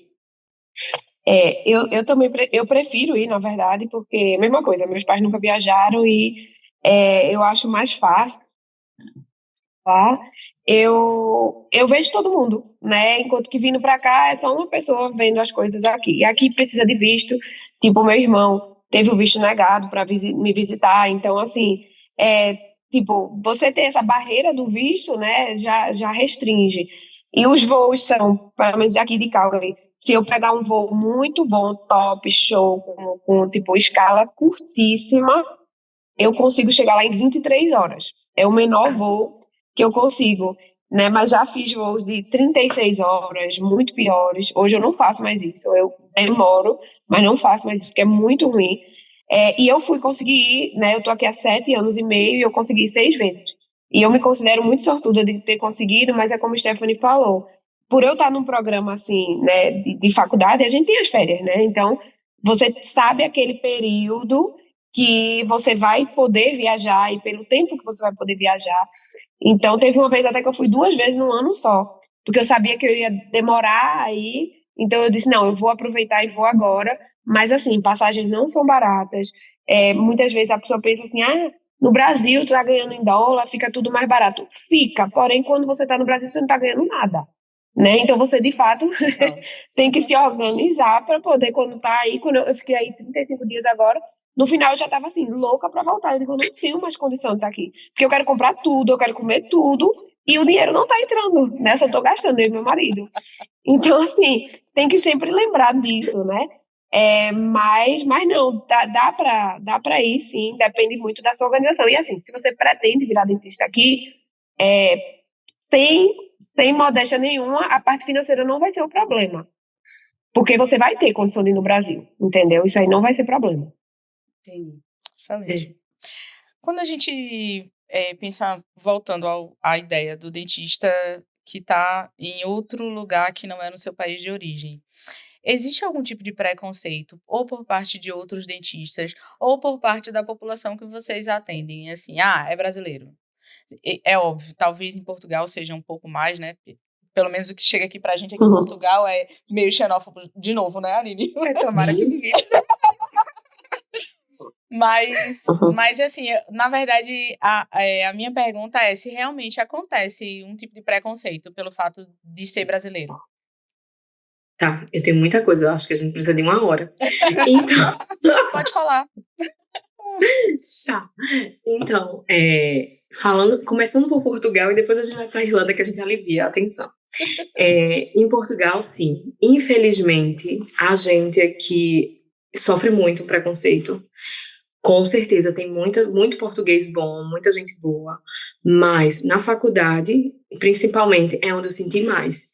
Eu também eu prefiro ir, na verdade, porque mesma coisa, meus pais nunca viajaram e eu acho mais fácil, tá? Eu vejo todo mundo, né? Enquanto que vindo para cá é só uma pessoa vendo as coisas aqui. E aqui precisa de visto, tipo, meu irmão teve o visto negado para me visitar, então, assim, tipo, você ter essa barreira do visto, né, já restringe. E os voos são, pelo menos daqui de Calgary, se eu pegar um voo muito bom, top, show, com tipo, escala curtíssima, eu consigo chegar lá em 23 horas. É o menor voo que eu consigo, né? Mas já fiz voos de 36 horas, muito piores. Hoje eu não faço mais isso. Eu demoro, mas não faço mais isso, porque é muito ruim. E eu fui conseguir ir, né? Eu tô aqui há 7 anos e meio e eu consegui 6 vezes. E eu me considero muito sortuda de ter conseguido, mas é como a Stephanie falou. Por eu estar num programa assim, né, de faculdade, a gente tem as férias, né? Então, você sabe aquele período que você vai poder viajar e pelo tempo que você vai poder viajar. Então, teve uma vez até que eu fui 2 vezes num ano só, porque eu sabia que eu ia demorar aí, então eu disse, não, eu vou aproveitar e vou agora, mas assim, passagens não são baratas. Muitas vezes a pessoa pensa assim, no Brasil tu tá ganhando em dólar, fica tudo mais barato. Fica, porém quando você tá no Brasil você não tá ganhando nada. né? Então você, de fato, Então, tem que se organizar para poder, quando tá aí, quando eu fiquei aí 35 dias agora, no final eu já tava assim, louca para voltar. Eu digo, eu não tenho mais condição de estar aqui. Porque eu quero comprar tudo, eu quero comer tudo, e o dinheiro não tá entrando, né? Eu só tô gastando, eu e meu marido. Então, assim, tem que sempre lembrar disso, né? Mas não, dá pra ir, sim, depende muito da sua organização. E assim, se você pretende virar dentista aqui, é, sem, sem modéstia nenhuma, a parte financeira não vai ser o problema. Porque você vai ter condição de ir no Brasil, entendeu? Isso aí não vai ser problema. entendi. Excelente. Quando a gente pensa, voltando à ideia do dentista que está em outro lugar que não é no seu país de origem, existe algum tipo de preconceito, ou por parte de outros dentistas, ou por parte da população que vocês atendem? Assim, é brasileiro. É óbvio, talvez em Portugal seja um pouco mais, né? Pelo menos o que chega aqui pra gente aqui em Uhum. Portugal é meio xenófobo de novo, né, Aline? Tomara que ninguém. Mas assim, na verdade, a minha pergunta é se realmente acontece um tipo de preconceito pelo fato de ser brasileiro. Tá, eu tenho muita coisa, eu acho que a gente precisa de 1 hora. Então, Pode falar. tá. Então, começando por Portugal e depois a gente vai para a Irlanda, que a gente alivia a atenção. Em Portugal, sim. Infelizmente, a gente aqui sofre muito preconceito. Com certeza, tem muito português bom, muita gente boa, mas na faculdade, principalmente, é onde eu senti mais,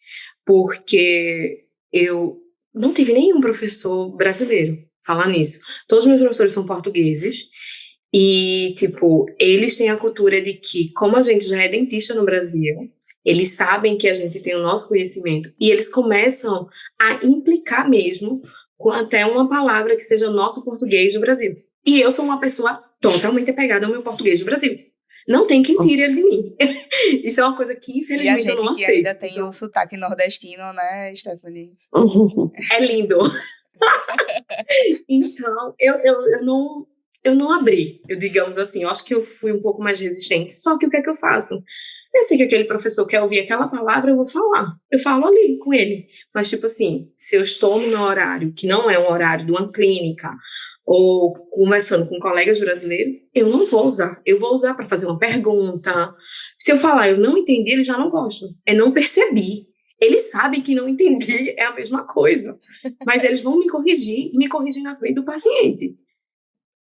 porque eu não tive nenhum professor brasileiro falar nisso. Todos os meus professores são portugueses e, tipo, eles têm a cultura de que, como a gente já é dentista no Brasil, eles sabem que a gente tem o nosso conhecimento e eles começam a implicar mesmo com até uma palavra que seja nosso português do Brasil. E eu sou uma pessoa totalmente apegada ao meu português do Brasil. Não tem quem tire ele de mim. Isso é uma coisa que, E a infelizmente, eu não gente que aceito. ainda tem o sotaque nordestino, né, Stephanie? É lindo. Então, eu não abri, digamos assim. Eu acho que eu fui um pouco mais resistente. Só que o que é que eu faço? Eu sei que aquele professor quer ouvir aquela palavra, eu vou falar. Eu falo ali com ele. Mas, tipo assim, se eu estou no meu horário, que não é um horário de uma clínica, ou conversando com colegas brasileiros, eu não vou usar. Eu vou usar para fazer uma pergunta. Se eu falar, eu não entendi, eles já não gostam. É não percebi. Eles sabem que não entendi, é a mesma coisa. Mas eles vão me corrigir e me corrigem na frente do paciente.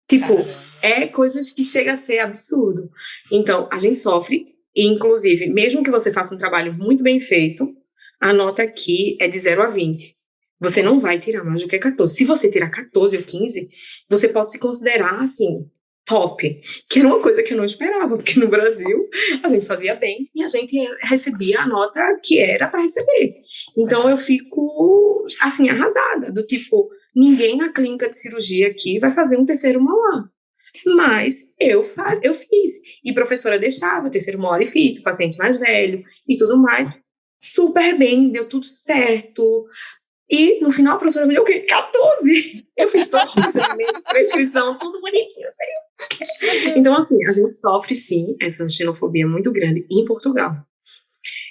Tipo, é coisas que chega a ser absurdo. Então, a gente sofre, e inclusive, mesmo que você faça um trabalho muito bem feito, a nota aqui é de 0 a 20. Você não vai tirar mais do que 14. Se você tirar 14 ou 15, você pode se considerar, assim, top. Que era uma coisa que eu não esperava, porque no Brasil a gente fazia bem e a gente recebia a nota que era para receber. Então eu fico, assim, arrasada, do tipo, ninguém na clínica de cirurgia aqui vai fazer um terceiro molar. Mas eu fiz. E a professora deixava, terceiro molar e fiz, o paciente mais velho e tudo mais. Super bem, deu tudo certo. E no final a professora me deu o quê? 14! Eu fiz todos os procedimentos, prescrição, tudo bonitinho, sério. Então, assim, a gente sofre, sim, essa xenofobia muito grande em Portugal.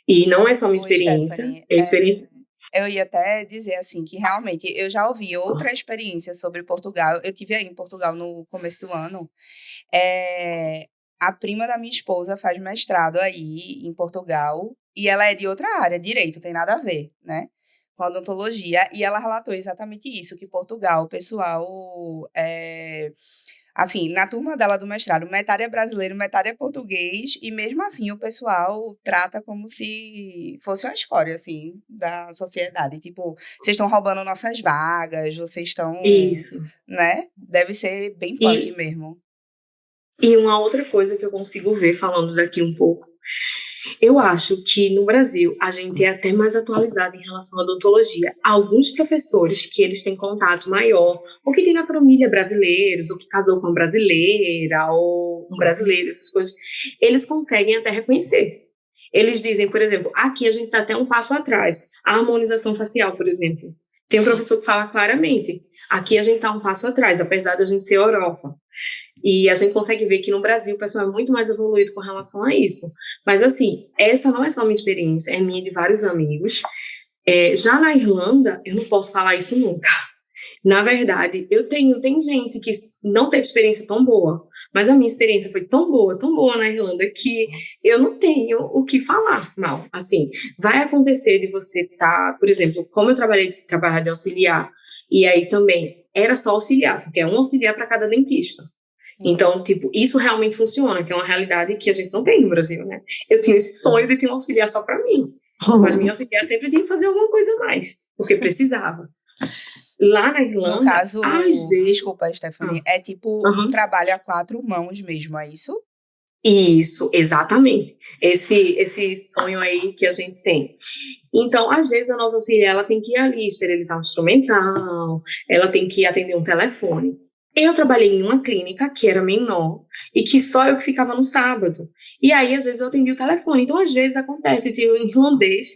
E não é só minha experiência, Stephanie, é a experiência... eu ia até dizer, assim, que realmente eu já ouvi outra experiência sobre Portugal. Eu tive aí em Portugal no começo do ano. A prima da minha esposa faz mestrado aí em Portugal e ela é de outra área, direito, tem nada a ver, né? Com a odontologia, e ela relatou exatamente isso, que Portugal, o pessoal, assim, na turma dela do mestrado, metade é brasileiro, metade é português, e mesmo assim o pessoal trata como se fosse uma escória, assim, da sociedade. Tipo, vocês estão roubando nossas vagas, vocês estão, Isso. né? Deve ser bem punk E, mesmo. e uma outra coisa que eu consigo ver, falando daqui um pouco, eu acho que no Brasil a gente é até mais atualizado em relação à odontologia. Alguns professores que eles têm contato maior, ou que tem na família brasileiros, ou que casou com uma brasileira, ou um brasileiro, essas coisas, eles conseguem até reconhecer. Eles dizem, por exemplo, aqui a gente está até um passo atrás. A harmonização facial, por exemplo. Tem um professor que fala claramente, aqui a gente está um passo atrás, apesar de a gente ser Europa. E a gente consegue ver que no Brasil o pessoal é muito mais evoluído com relação a isso. Mas, assim, essa não é só minha experiência, é minha e de vários amigos. Já na Irlanda, eu não posso falar isso nunca. Na verdade, tem gente que não teve experiência tão boa, mas a minha experiência foi tão boa na Irlanda, que eu não tenho o que falar mal. Assim, vai acontecer de você estar, por exemplo, como eu trabalhava de auxiliar, e aí também era só auxiliar, porque é um auxiliar para cada dentista. Então, tipo, isso realmente funciona, que é uma realidade que a gente não tem no Brasil, né? Eu tinha esse sonho de ter um auxiliar só para mim, mas minha auxiliar sempre tinha que fazer alguma coisa a mais, porque precisava. Lá na No Irlanda, caso, às vezes... desculpa, Stephanie, é tipo um Aham. trabalho a 4 mãos mesmo, é isso? Isso, exatamente. Esse sonho aí que a gente tem. Então, às vezes, a nossa auxiliar, ela tem que ir ali esterilizar um instrumental, ela tem que atender um telefone. Eu trabalhei em uma clínica que era menor e que só eu que ficava no sábado. E aí, às vezes, eu atendia o telefone. Então, às vezes, acontece, tem um irlandês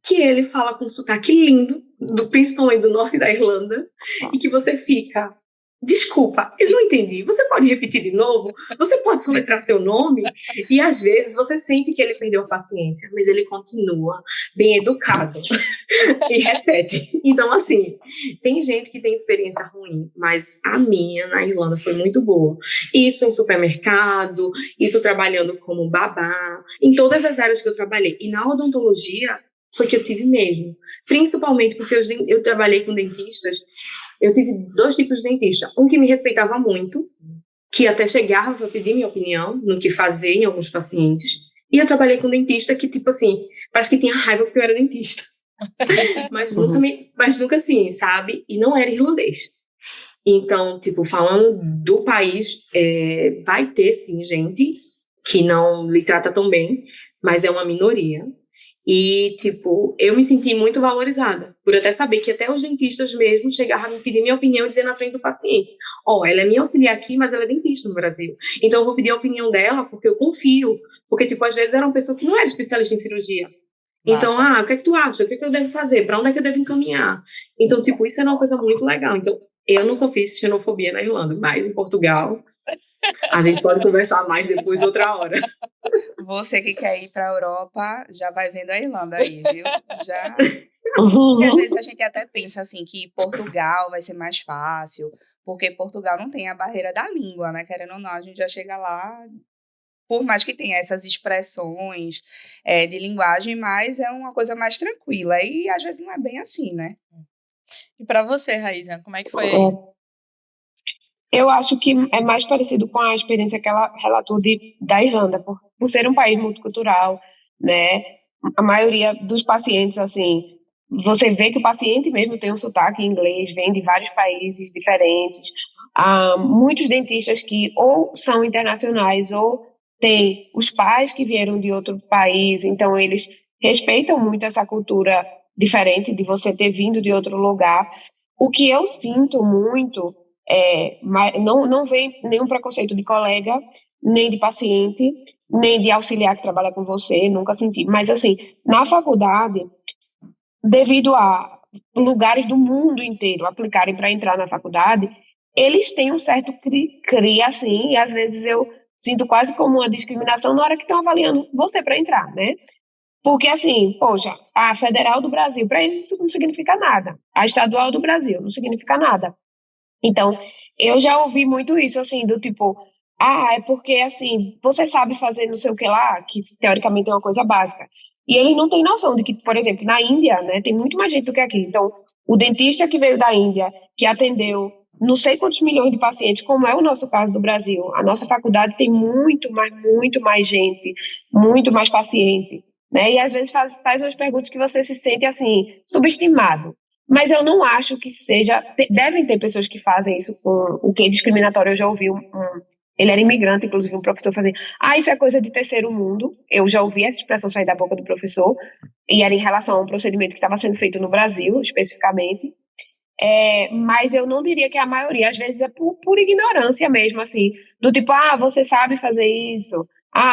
que ele fala com um sotaque lindo, principalmente do norte da Irlanda, e que você fica... Desculpa, eu não entendi. Você pode repetir de novo? Você pode soletrar seu nome? E às vezes você sente que ele perdeu a paciência, mas ele continua bem educado e repete. Então, assim, tem gente que tem experiência ruim, mas a minha na Irlanda foi muito boa. Isso em supermercado, isso trabalhando como babá, em todas as áreas que eu trabalhei. E na odontologia foi que eu tive mesmo. Principalmente porque eu trabalhei com dentistas. Eu tive 2 tipos de dentista. Um que me respeitava muito, que até chegava para pedir minha opinião no que fazer em alguns pacientes. E eu trabalhei com dentista que, tipo assim, parece que tinha raiva porque eu era dentista. Mas nunca assim, sabe? E não era irlandês. Então, tipo, falando do país, vai ter, sim, gente que não lhe trata tão bem, mas é uma minoria. E, tipo, eu me senti muito valorizada, por até saber que até os dentistas mesmo chegavam a me pedir minha opinião e dizer na frente do paciente, ela é minha auxiliar aqui, mas ela é dentista no Brasil. Então, eu vou pedir a opinião dela porque eu confio. Porque, tipo, às vezes era uma pessoa que não era especialista em cirurgia. Então, Massa. o que é que tu acha? O que é que eu devo fazer? Para onde é que eu devo encaminhar? Então, tipo, isso era uma coisa muito legal. Então, eu não sofri xenofobia na Irlanda, mas em Portugal, a gente pode conversar mais depois, outra hora. Você que quer ir para a Europa, já vai vendo a Irlanda aí, viu? Já. Porque às vezes a gente até pensa assim que Portugal vai ser mais fácil, porque Portugal não tem a barreira da língua, né? Querendo ou não, a gente já chega lá, por mais que tenha essas expressões de linguagem, mas é uma coisa mais tranquila. E às vezes não é bem assim, né? E para você, Raíza, como é que foi? Eu acho que é mais parecido com a experiência que ela relatou da Irlanda, por ser um país multicultural, né? A maioria dos pacientes, assim, você vê que o paciente mesmo tem um sotaque em inglês, vem de vários países diferentes. Há muitos dentistas que ou são internacionais ou têm os pais que vieram de outro país, então eles respeitam muito essa cultura diferente de você ter vindo de outro lugar. O que eu sinto muito mas não vem nenhum preconceito de colega, nem de paciente, nem de auxiliar que trabalha com você, nunca senti. Mas, assim, na faculdade, devido a lugares do mundo inteiro aplicarem para entrar na faculdade, eles têm um certo cri-cri, assim, e às vezes eu sinto quase como uma discriminação na hora que estão avaliando você para entrar, né? Porque, assim, poxa, a Federal do Brasil, para eles isso não significa nada. A Estadual do Brasil não significa nada. Então, eu já ouvi muito isso, assim, do tipo, é porque, assim, você sabe fazer não sei o que lá, que teoricamente é uma coisa básica. E ele não tem noção de que, por exemplo, na Índia, né, tem muito mais gente do que aqui. Então, o dentista que veio da Índia, que atendeu não sei quantos milhões de pacientes, como é o nosso caso do Brasil, a nossa faculdade tem muito mais gente, muito mais paciente, né? E às vezes faz umas perguntas que você se sente, assim, subestimado. Mas eu não acho que seja. Devem ter pessoas que fazem isso com o que é discriminatório. Eu já ouvi ele era imigrante, inclusive, um professor fazer. Isso é coisa de terceiro mundo. Eu já ouvi essa expressão sair da boca do professor, e era em relação a um procedimento que estava sendo feito no Brasil, especificamente. Mas eu não diria que é a maioria, às vezes é por ignorância mesmo, assim, do tipo, você sabe fazer isso,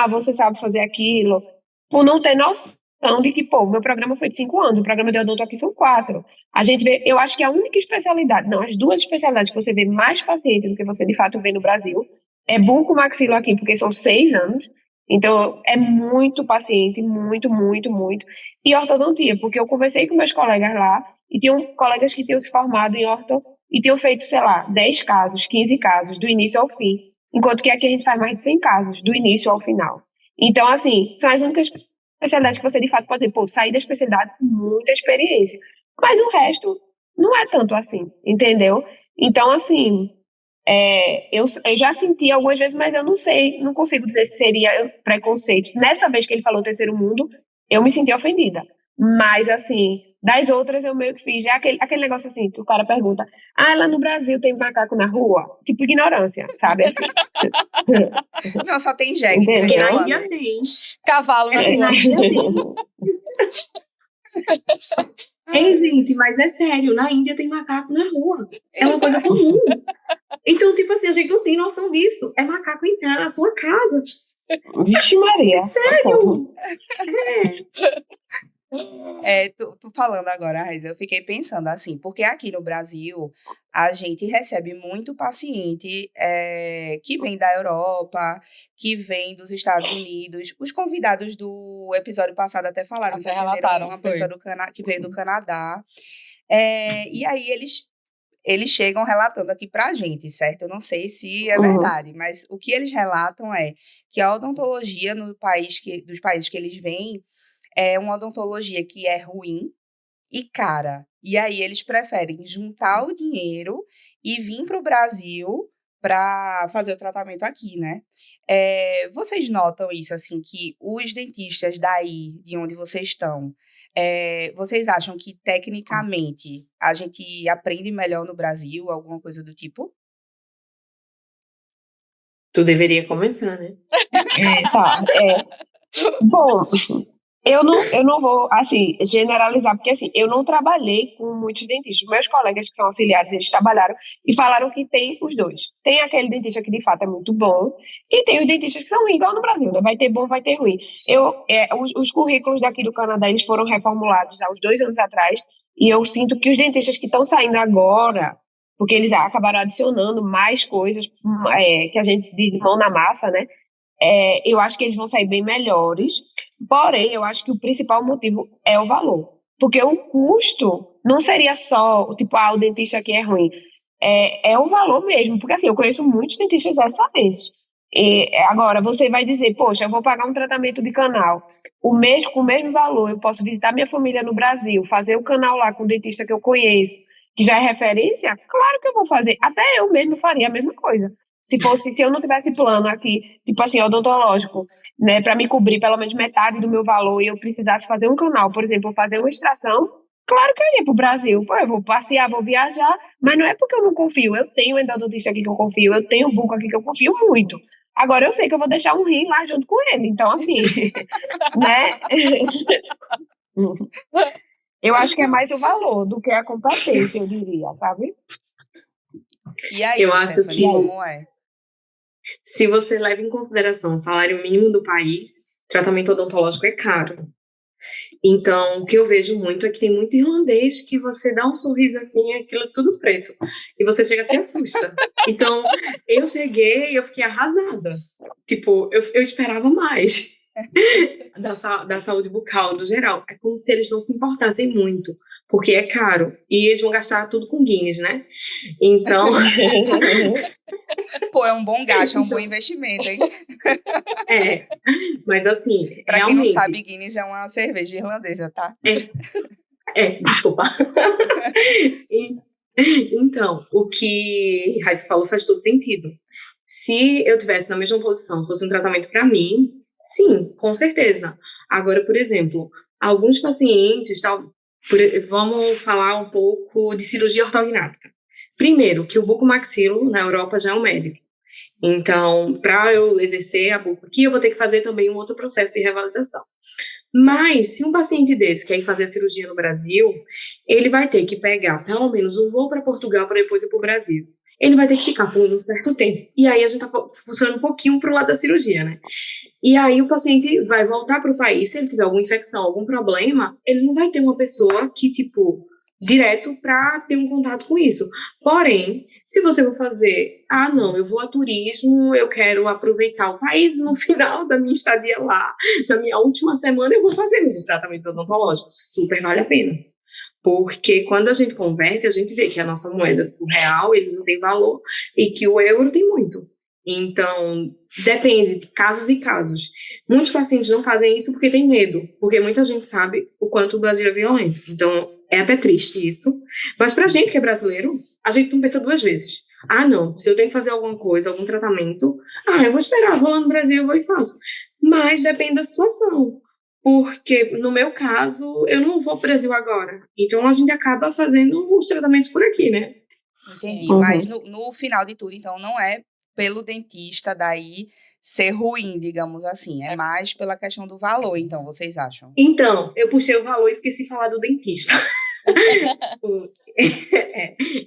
você sabe fazer aquilo, por não ter noção de que, pô, meu programa foi de 5 anos, o programa de odonto aqui são 4. A gente vê, eu acho que a única especialidade, não, as 2 especialidades que você vê mais paciente do que você de fato vê no Brasil, é bucomaxilo aqui, porque são 6 anos, Então, é muito paciente, muito, muito, muito. E ortodontia, porque eu conversei com meus colegas lá, e tinham colegas que tinham se formado em orto e tinham feito, sei lá, 10 casos, 15 casos, do início ao fim. Enquanto que aqui a gente faz mais de 100 casos, do início ao final. Então, assim, são as únicas especialidades que você, de fato, pode dizer, pô, saí da especialidade com muita experiência. Mas o resto não é tanto assim, entendeu? Então, assim, eu já senti algumas vezes, mas eu não sei, não consigo dizer se seria preconceito. Nessa vez que ele falou terceiro mundo, eu me senti ofendida. Mas, assim, das outras eu meio que fiz. É aquele negócio assim, que o cara pergunta, lá no Brasil tem macaco na rua? Tipo, ignorância, sabe? Assim. Não, só tem jegue, Entendeu? Porque na cresceu Índia ano. tem. Cavalo na É, rua. na Índia tem. Ei, gente, mas é sério, na Índia tem macaco na rua. É uma coisa comum. Então, tipo assim, a gente não tem noção disso. É macaco entrar na sua casa. Vixe Maria. Sério? Tu falando agora, Raiz, eu fiquei pensando assim, porque aqui no Brasil a gente recebe muito paciente que vem da Europa, que vem dos Estados Unidos. Os convidados do episódio passado até falaram Até que atenderam relataram, uma foi. pessoa que veio do Canadá. E aí eles chegam relatando aqui pra gente, certo? Eu não sei se é verdade, mas o que eles relatam é que a odontologia dos países que eles vêm é uma odontologia que é ruim e cara. E aí eles preferem juntar o dinheiro e vir para o Brasil para fazer o tratamento aqui, né? Vocês notam isso, assim, que os dentistas daí, de onde vocês estão, vocês acham que tecnicamente a gente aprende melhor no Brasil, alguma coisa do tipo? Tu deveria começar, né? Tá, bom, eu não vou, assim, generalizar, porque, assim, eu não trabalhei com muitos dentistas. Meus colegas que são auxiliares, eles trabalharam e falaram que tem os dois. Tem aquele dentista que, de fato, é muito bom e tem os dentistas que são ruins, igual no Brasil, né? Vai ter bom, vai ter ruim. Os currículos daqui do Canadá, eles foram reformulados há uns 2 anos atrás e eu sinto que os dentistas que estão saindo agora, porque eles acabaram adicionando mais coisas, que a gente diz de mão na massa, né? Eu acho que eles vão sair bem melhores, porém, eu acho que o principal motivo é o valor. Porque o custo não seria só, tipo, o dentista aqui é ruim. É o valor mesmo, porque assim, eu conheço muitos dentistas excelentes. Agora, você vai dizer, poxa, eu vou pagar um tratamento de canal, com o mesmo valor, eu posso visitar minha família no Brasil, fazer o canal lá com o dentista que eu conheço, que já é referência? Claro que eu vou fazer. Até eu mesmo faria a mesma coisa. Se eu não tivesse plano aqui, tipo assim, odontológico, né, para me cobrir pelo menos metade do meu valor e eu precisasse fazer um canal, por exemplo, fazer uma extração, claro que eu ia pro Brasil. Pô, eu vou passear, vou viajar, mas não é porque eu não confio. Eu tenho um endodontista aqui que eu confio, eu tenho um buco aqui que eu confio muito. Agora eu sei que eu vou deixar um rim lá junto com ele. Então, assim, né? Eu acho que é mais o valor do que a competência, eu diria, sabe? E aí, Eu acho Stephanie, que como é? se você leva em consideração o salário mínimo do país, tratamento odontológico é caro. Então, o que eu vejo muito é que tem muito irlandês que você dá um sorriso assim, aquilo é tudo preto. E você chega e se assusta. Então, eu cheguei e eu fiquei arrasada. Tipo, eu esperava mais da saúde bucal, do geral. É como se eles não se importassem muito, porque é caro. E eles vão gastar tudo com Guinness, né? Então, Pô, é um bom gasto, é um bom investimento, hein? mas assim, Pra quem não realmente... sabe, Guinness é uma cerveja irlandesa, tá? Desculpa. Então, o que Raíssa falou faz todo sentido. Se eu tivesse na mesma posição, fosse um tratamento para mim, sim, com certeza. Agora, por exemplo, alguns pacientes, vamos falar um pouco de cirurgia ortognática. Primeiro, que o bucomaxilo na Europa já é um médico. Então, para eu exercer a buco aqui, eu vou ter que fazer também um outro processo de revalidação. Mas, se um paciente desse quer ir fazer a cirurgia no Brasil, ele vai ter que pegar pelo menos um voo para Portugal para depois ir para o Brasil. Ele vai ter que ficar por um certo tempo. E aí a gente está funcionando um pouquinho para o lado da cirurgia, né? E aí o paciente vai voltar para o país, se ele tiver alguma infecção, algum problema, ele não vai ter uma pessoa que, tipo, direto para ter um contato com isso. Porém, se você for fazer, não, eu vou a turismo, eu quero aproveitar o país no final da minha estadia lá, na minha última semana, eu vou fazer meus tratamentos odontológicos. Super vale a pena. Porque quando a gente converte, a gente vê que a nossa moeda, o real, ele não tem valor e que o euro tem muito. Então, depende de casos e casos. Muitos pacientes não fazem isso porque tem medo, porque muita gente sabe o quanto o Brasil é violento. Então, é até triste isso. Mas pra gente que é brasileiro, a gente não pensa duas vezes. Não, se eu tenho que fazer alguma coisa, algum tratamento, eu vou esperar, vou lá no Brasil, vou e faço. Mas depende da situação. Porque, no meu caso, eu não vou para o Brasil agora. Então, a gente acaba fazendo os tratamentos por aqui, né? Entendi. Sim. Mas no final de tudo, então, não é pelo dentista daí ser ruim, digamos assim. É mais pela questão do valor, então, vocês acham? Então, eu puxei o valor e esqueci de falar do dentista.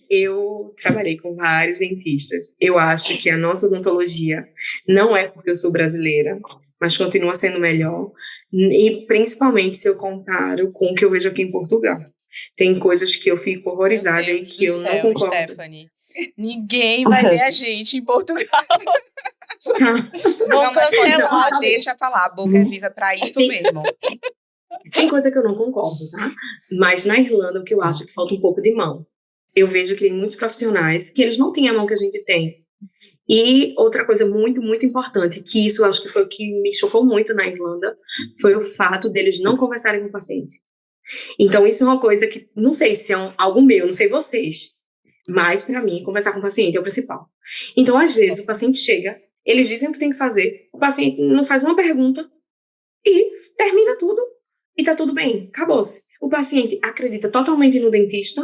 Eu trabalhei com vários dentistas. Eu acho que a nossa odontologia não é porque eu sou brasileira, mas continua sendo melhor. E principalmente se eu comparo com o que eu vejo aqui em Portugal. Tem coisas que eu fico horrorizada Meu e Deus que do eu não céu, concordo. Stephanie. Ninguém vai ver a gente em Portugal. Não, mas pode cancelar, falar, gente. deixa falar. A boca é viva pra isso mesmo. Tem coisa que eu não concordo, tá? Mas na Irlanda, o que eu acho é que falta um pouco de mão. Eu vejo que tem muitos profissionais que eles não têm a mão que a gente tem. E outra coisa muito, muito importante, que isso eu acho que foi o que me chocou muito na Irlanda, foi o fato deles não conversarem com o paciente. Então, isso é uma coisa que, não sei se é algo meu, não sei vocês, mas para mim, conversar com o paciente é o principal. Então, às vezes, o paciente chega, eles dizem o que tem que fazer, o paciente não faz uma pergunta e termina tudo e tá tudo bem, acabou-se. O paciente acredita totalmente no dentista,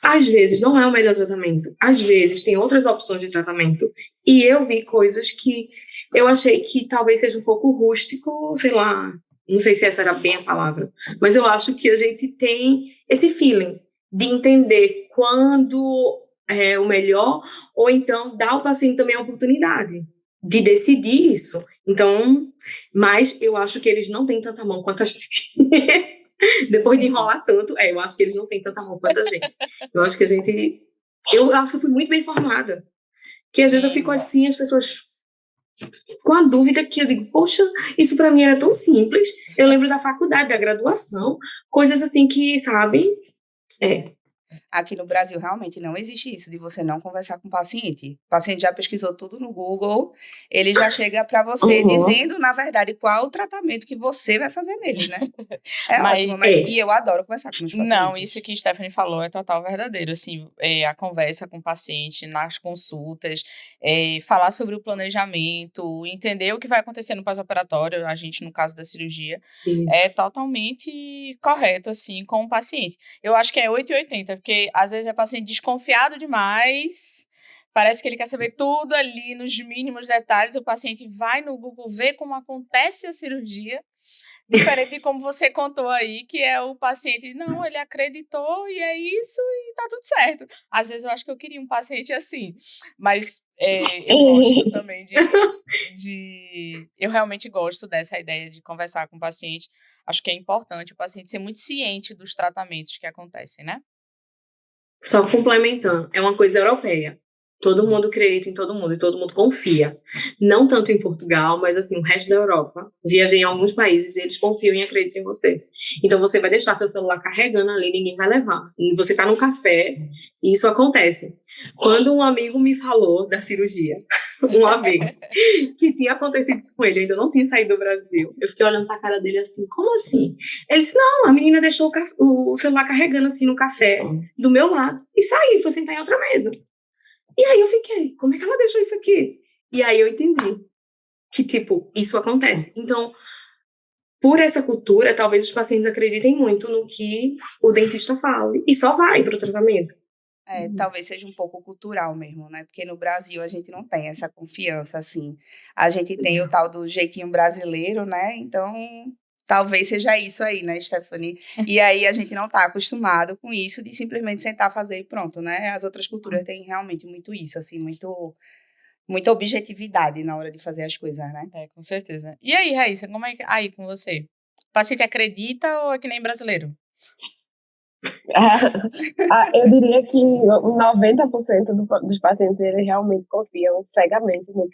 às vezes não é o melhor tratamento, às vezes tem outras opções de tratamento, e eu vi coisas que eu achei que talvez seja um pouco rústico, sei lá, não sei se essa era bem a palavra, mas eu acho que a gente tem esse feeling de entender quando é o melhor, ou então dar ao paciente também a oportunidade de decidir isso. Então, mas eu acho que eles não têm tanta mão quanto a gente. Depois de enrolar tanto, eu acho que eles não têm tanta mão quanto a gente. Eu acho que eu acho que eu fui muito bem formada. Que às vezes eu fico assim, as pessoas com a dúvida que eu digo, poxa, isso para mim era tão simples. Eu lembro da faculdade, da graduação, coisas assim que, sabe? Aqui no Brasil, realmente, não existe isso de você não conversar com o paciente. O paciente já pesquisou tudo no Google, ele já chega para você dizendo, na verdade, qual o tratamento que você vai fazer nele, né? Ótimo, e eu adoro conversar com meus pacientes. Não, isso que Stephanie falou é total verdadeiro, assim, a conversa com o paciente, nas consultas, falar sobre o planejamento, entender o que vai acontecer no pós-operatório, a gente, no caso da cirurgia, é totalmente correto, assim, com o paciente. Eu acho que é 880, porque às vezes é paciente desconfiado demais, parece que ele quer saber tudo ali nos mínimos detalhes, o paciente vai no Google ver como acontece a cirurgia, diferente de como você contou aí, que é o paciente, não, ele acreditou e é isso e tá tudo certo. Às vezes eu acho que eu queria um paciente assim, mas eu gosto também eu realmente gosto dessa ideia de conversar com o paciente. Acho que é importante o paciente ser muito ciente dos tratamentos que acontecem, né? Só complementando, é uma coisa europeia. Todo mundo acredita em todo mundo e todo mundo confia. Não tanto em Portugal, mas assim, o resto da Europa. Viajei em alguns países e eles confiam e acreditam em você. Então você vai deixar seu celular carregando ali, ninguém vai levar. Você tá no café e isso acontece. Quando um amigo me falou da cirurgia, uma vez, que tinha acontecido isso com ele, eu ainda não tinha saído do Brasil. Eu fiquei olhando pra cara dele assim, como assim? Ele disse, não, a menina deixou o celular carregando assim no café, do meu lado, e saiu, foi sentar em outra mesa. E aí eu fiquei, como é que ela deixou isso aqui? E aí eu entendi que, tipo, isso acontece. Então, por essa cultura, talvez os pacientes acreditem muito no que o dentista fale e só vai para o tratamento. Talvez seja um pouco cultural mesmo, né? Porque no Brasil a gente não tem essa confiança, assim. A gente tem o tal do jeitinho brasileiro, né? Então, talvez seja isso aí, né, Stephanie? E aí a gente não tá acostumado com isso de simplesmente sentar, fazer e pronto, né? As outras culturas têm realmente muito isso, assim, muita objetividade na hora de fazer as coisas, né? Com certeza. E aí, Raíssa, como é que aí com você? O paciente acredita ou é que nem brasileiro? Eu diria que 90% dos pacientes eles realmente confiam cegamente no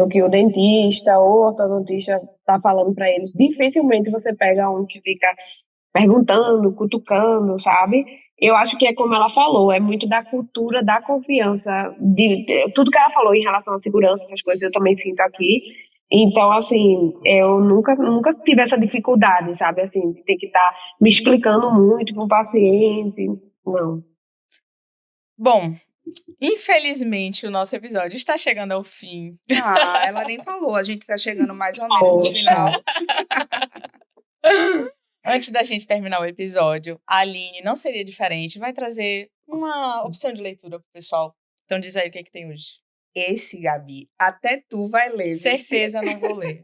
que o dentista ou o ortodontista está falando para eles. Dificilmente você pega um que fica perguntando, cutucando, sabe? Eu acho que é como ela falou, é muito da cultura, da confiança, tudo que ela falou em relação à segurança, essas coisas eu também sinto aqui. Então, assim, eu nunca tive essa dificuldade, sabe? Assim, de ter que estar me explicando muito para o paciente. Não. Bom, infelizmente o nosso episódio está chegando ao fim. Ela nem falou, a gente tá chegando mais ou menos no Poxa. final. Antes da gente terminar o episódio, a Aline não seria diferente, vai trazer uma opção de leitura pro pessoal. Então diz aí o que tem hoje. Esse, Gabi, até tu vai ler. Certeza não vou ler.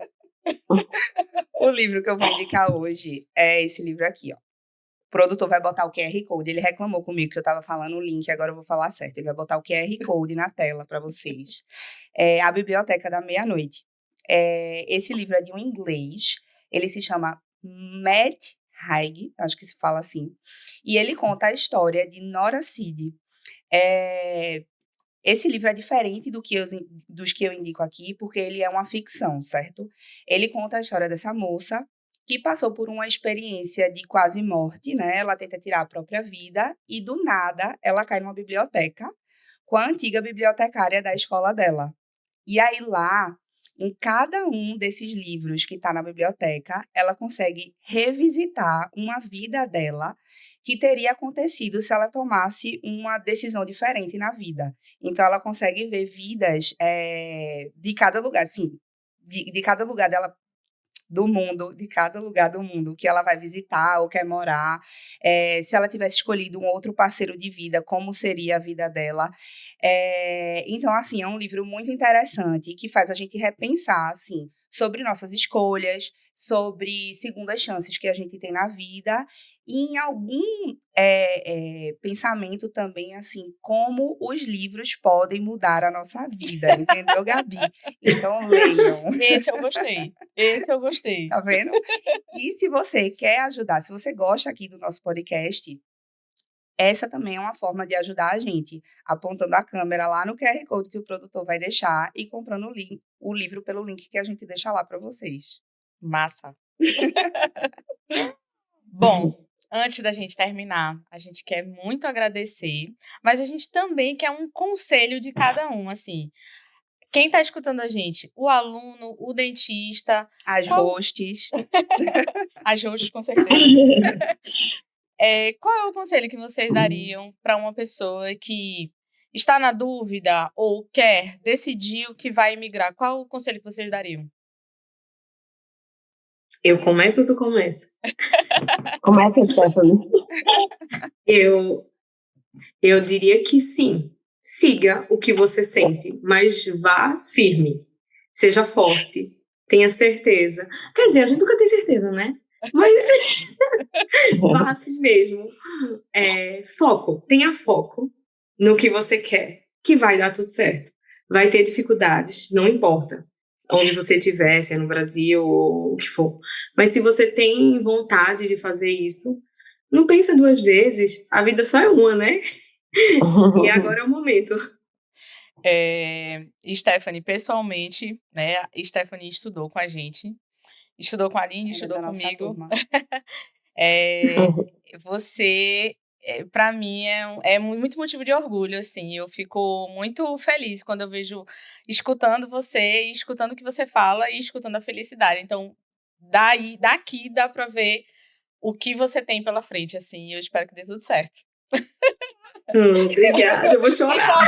O livro que eu vou indicar hoje é esse livro aqui, ó. O produtor vai botar o QR Code. Ele reclamou comigo que eu tava falando o link, agora eu vou falar certo. Ele vai botar o QR Code na tela para vocês. É A Biblioteca da Meia-Noite. Esse livro é de um inglês. Ele se chama Matt Haig, acho que se fala assim. E ele conta a história de Nora Seed. Esse livro é diferente dos que eu indico aqui, porque ele é uma ficção, certo? Ele conta a história dessa moça que passou por uma experiência de quase morte, né? Ela tenta tirar a própria vida e, do nada, ela cai numa biblioteca com a antiga bibliotecária da escola dela. E aí, lá, em cada um desses livros que está na biblioteca, ela consegue revisitar uma vida dela que teria acontecido se ela tomasse uma decisão diferente na vida. Então, ela consegue ver vidas de cada lugar, assim, de cada lugar dela, do mundo, de cada lugar do mundo que ela vai visitar ou quer morar. Se ela tivesse escolhido um outro parceiro de vida, como seria a vida dela. Então, assim, é um livro muito interessante que faz a gente repensar, assim, sobre nossas escolhas, sobre segundas chances que a gente tem na vida e em algum pensamento também, assim, como os livros podem mudar a nossa vida, entendeu, Gabi? Então, leiam. Esse eu gostei. Tá vendo? E se você quer ajudar, se você gosta aqui do nosso podcast, essa também é uma forma de ajudar a gente, apontando a câmera lá no QR Code que o produtor vai deixar e comprando o livro pelo link que a gente deixa lá para vocês. Massa. Bom, antes da gente terminar, a gente quer muito agradecer, mas a gente também quer um conselho de cada um, assim. Quem está escutando a gente? O aluno, o dentista. As hosts. As hosts, com certeza. Qual é o conselho que vocês dariam para uma pessoa que está na dúvida ou quer decidir o que vai migrar? Qual o conselho que vocês dariam? Eu começo ou tu começa? Começa, Stephanie. Eu diria que sim. Siga o que você sente, mas vá firme. Seja forte. Tenha certeza. Quer dizer, a gente nunca tem certeza, né? Mas vá assim mesmo. Foco. Tenha foco no que você quer, que vai dar tudo certo. Vai ter dificuldades, não importa onde você estiver, se é no Brasil ou o que for. Mas se você tem vontade de fazer isso, não pensa duas vezes. A vida só é uma, né? E agora é o momento. Stephanie, pessoalmente, né? Stephanie estudou com a gente. Estudou com a Aline, estudou comigo. Você, para mim, é muito motivo de orgulho, assim. Eu fico muito feliz quando eu vejo, escutando você, e escutando o que você fala e escutando a felicidade. Então, daqui dá para ver o que você tem pela frente, assim. Eu espero que dê tudo certo. Obrigada, eu vou chorar.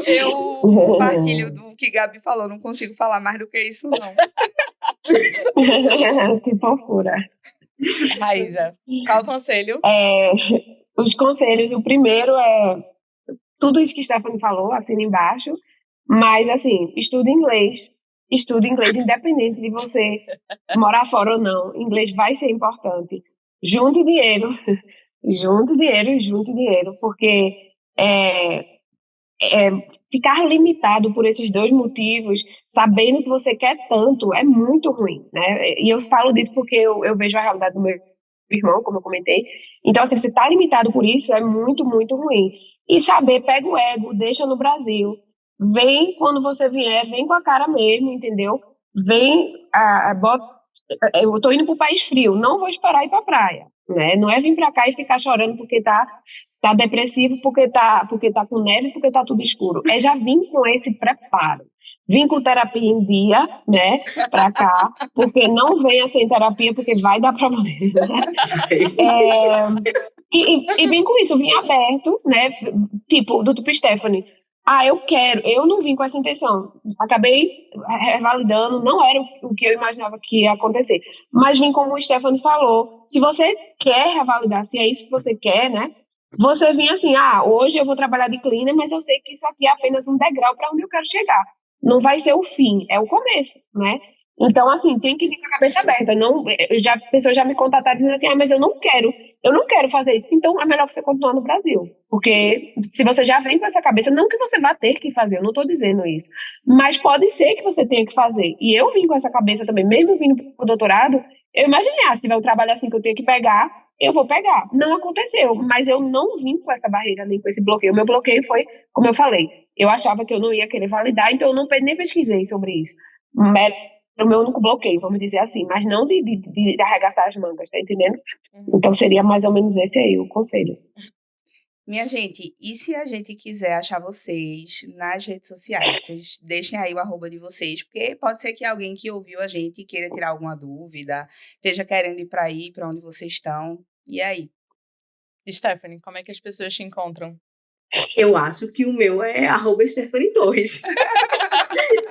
Eu compartilho do que Gabi falou, não consigo falar mais do que isso, não. Que fofura. Raíza, qual o conselho? Os conselhos, o primeiro é tudo isso que Stephanie falou, assina embaixo, mas assim, estude inglês independente de você morar fora ou não, inglês vai ser importante. Junte dinheiro, porque ficar limitado por esses dois motivos, sabendo que você quer tanto, é muito ruim, né? E eu falo disso porque eu vejo a realidade do meu irmão, como eu comentei. Então, assim, você tá limitado por isso é muito, muito ruim. E saber, pega o ego, deixa no Brasil, vem quando você vier, vem com a cara mesmo, entendeu? Vem, bota, eu tô indo pro país frio, não vou esperar ir pra praia, né? Não é vir pra cá e ficar chorando porque tá depressivo, porque tá com neve, porque tá tudo escuro. É já vir com esse preparo. Vim com terapia em dia, né, pra cá, porque não venha sem terapia, porque vai dar problema. E vim com isso, vim aberto, né, do tipo Stephanie. Eu não vim com essa intenção. Acabei revalidando, não era o que eu imaginava que ia acontecer. Mas vim como o Stephanie falou, se você quer revalidar, se é isso que você quer, né, você vem assim, hoje eu vou trabalhar de cleaner, mas eu sei que isso aqui é apenas um degrau para onde eu quero chegar. Não vai ser o fim, é o começo, né? Então, assim, tem que vir com a cabeça aberta. Não, a pessoa já me contataram dizendo assim, mas eu não quero fazer isso. Então, é melhor você continuar no Brasil. Porque se você já vem com essa cabeça, não que você vá ter que fazer, eu não estou dizendo isso. Mas pode ser que você tenha que fazer. E eu vim com essa cabeça também, mesmo vindo para o doutorado, eu imaginei, se tiver um trabalho assim que eu tenho que pegar, eu vou pegar. Não aconteceu, mas eu não vim com essa barreira, nem com esse bloqueio. O meu bloqueio foi, como eu falei, eu achava que eu não ia querer validar, então eu nem pesquisei sobre isso. Era o meu único bloqueio, vamos dizer assim, mas não de arregaçar as mangas, tá entendendo? Então seria mais ou menos esse aí o conselho. Minha gente, e se a gente quiser achar vocês nas redes sociais? Vocês deixem aí o arroba de vocês, porque pode ser que alguém que ouviu a gente queira tirar alguma dúvida, esteja querendo ir para onde vocês estão. E aí? Stephanie, como é que as pessoas te encontram? Eu acho que o meu é @Stephanie Torres.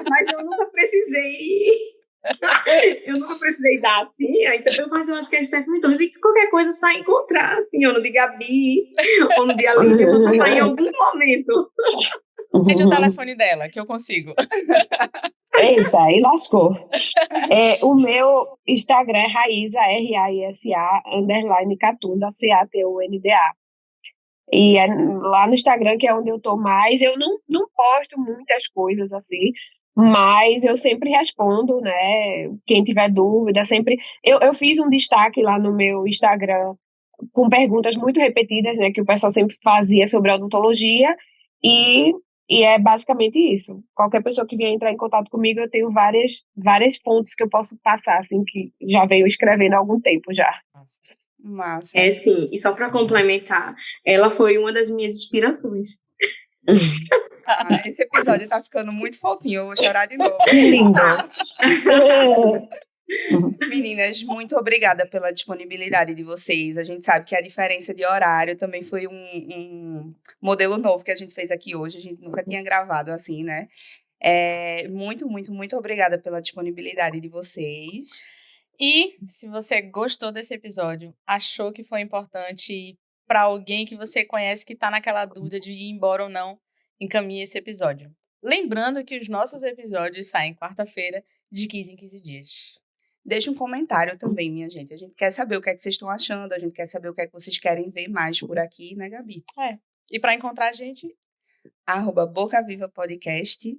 Mas eu nunca precisei dar assim, mas eu acho que é Stephanie Torres. E qualquer coisa sai encontrar, assim, ou no de Gabi, ou no de Aline, eu vou estar em algum momento. Pede o telefone dela, que eu consigo. Eita, aí lascou. O meu Instagram é Raíza, RAISA, _Catunda, CATUNDA. E é lá no Instagram que é onde eu tô mais. Eu não posto muitas coisas assim, mas eu sempre respondo, né? Quem tiver dúvida, sempre. Eu fiz um destaque lá no meu Instagram com perguntas muito repetidas, né? Que o pessoal sempre fazia sobre odontologia. E, e é basicamente isso. Qualquer pessoa que vier entrar em contato comigo, eu tenho várias pontos que eu posso passar, assim, que já veio escrevendo há algum tempo já. Massa. É, sim. E só para complementar, ela foi uma das minhas inspirações. Esse episódio tá ficando muito fofinho, eu vou chorar de novo. Que lindo! Meninas, muito obrigada pela disponibilidade de vocês. A gente sabe que a diferença de horário também foi um modelo novo que a gente fez aqui hoje. A gente nunca tinha gravado assim, né? Muito, muito, muito obrigada pela disponibilidade de vocês. E se você gostou desse episódio, achou que foi importante para alguém que você conhece que está naquela dúvida de ir embora ou não, encaminhe esse episódio. Lembrando que os nossos episódios saem quarta-feira, de 15 em 15 dias. Deixe um comentário também, minha gente. A gente quer saber o que é que vocês estão achando, a gente quer saber o que é que vocês querem ver mais por aqui, né, Gabi? E para encontrar a gente, @Boca Viva Podcast,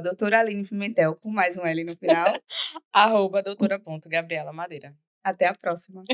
@doutora Aline Pimentel, com mais um L no final. @doutora.gabriela Madeira. Até a próxima.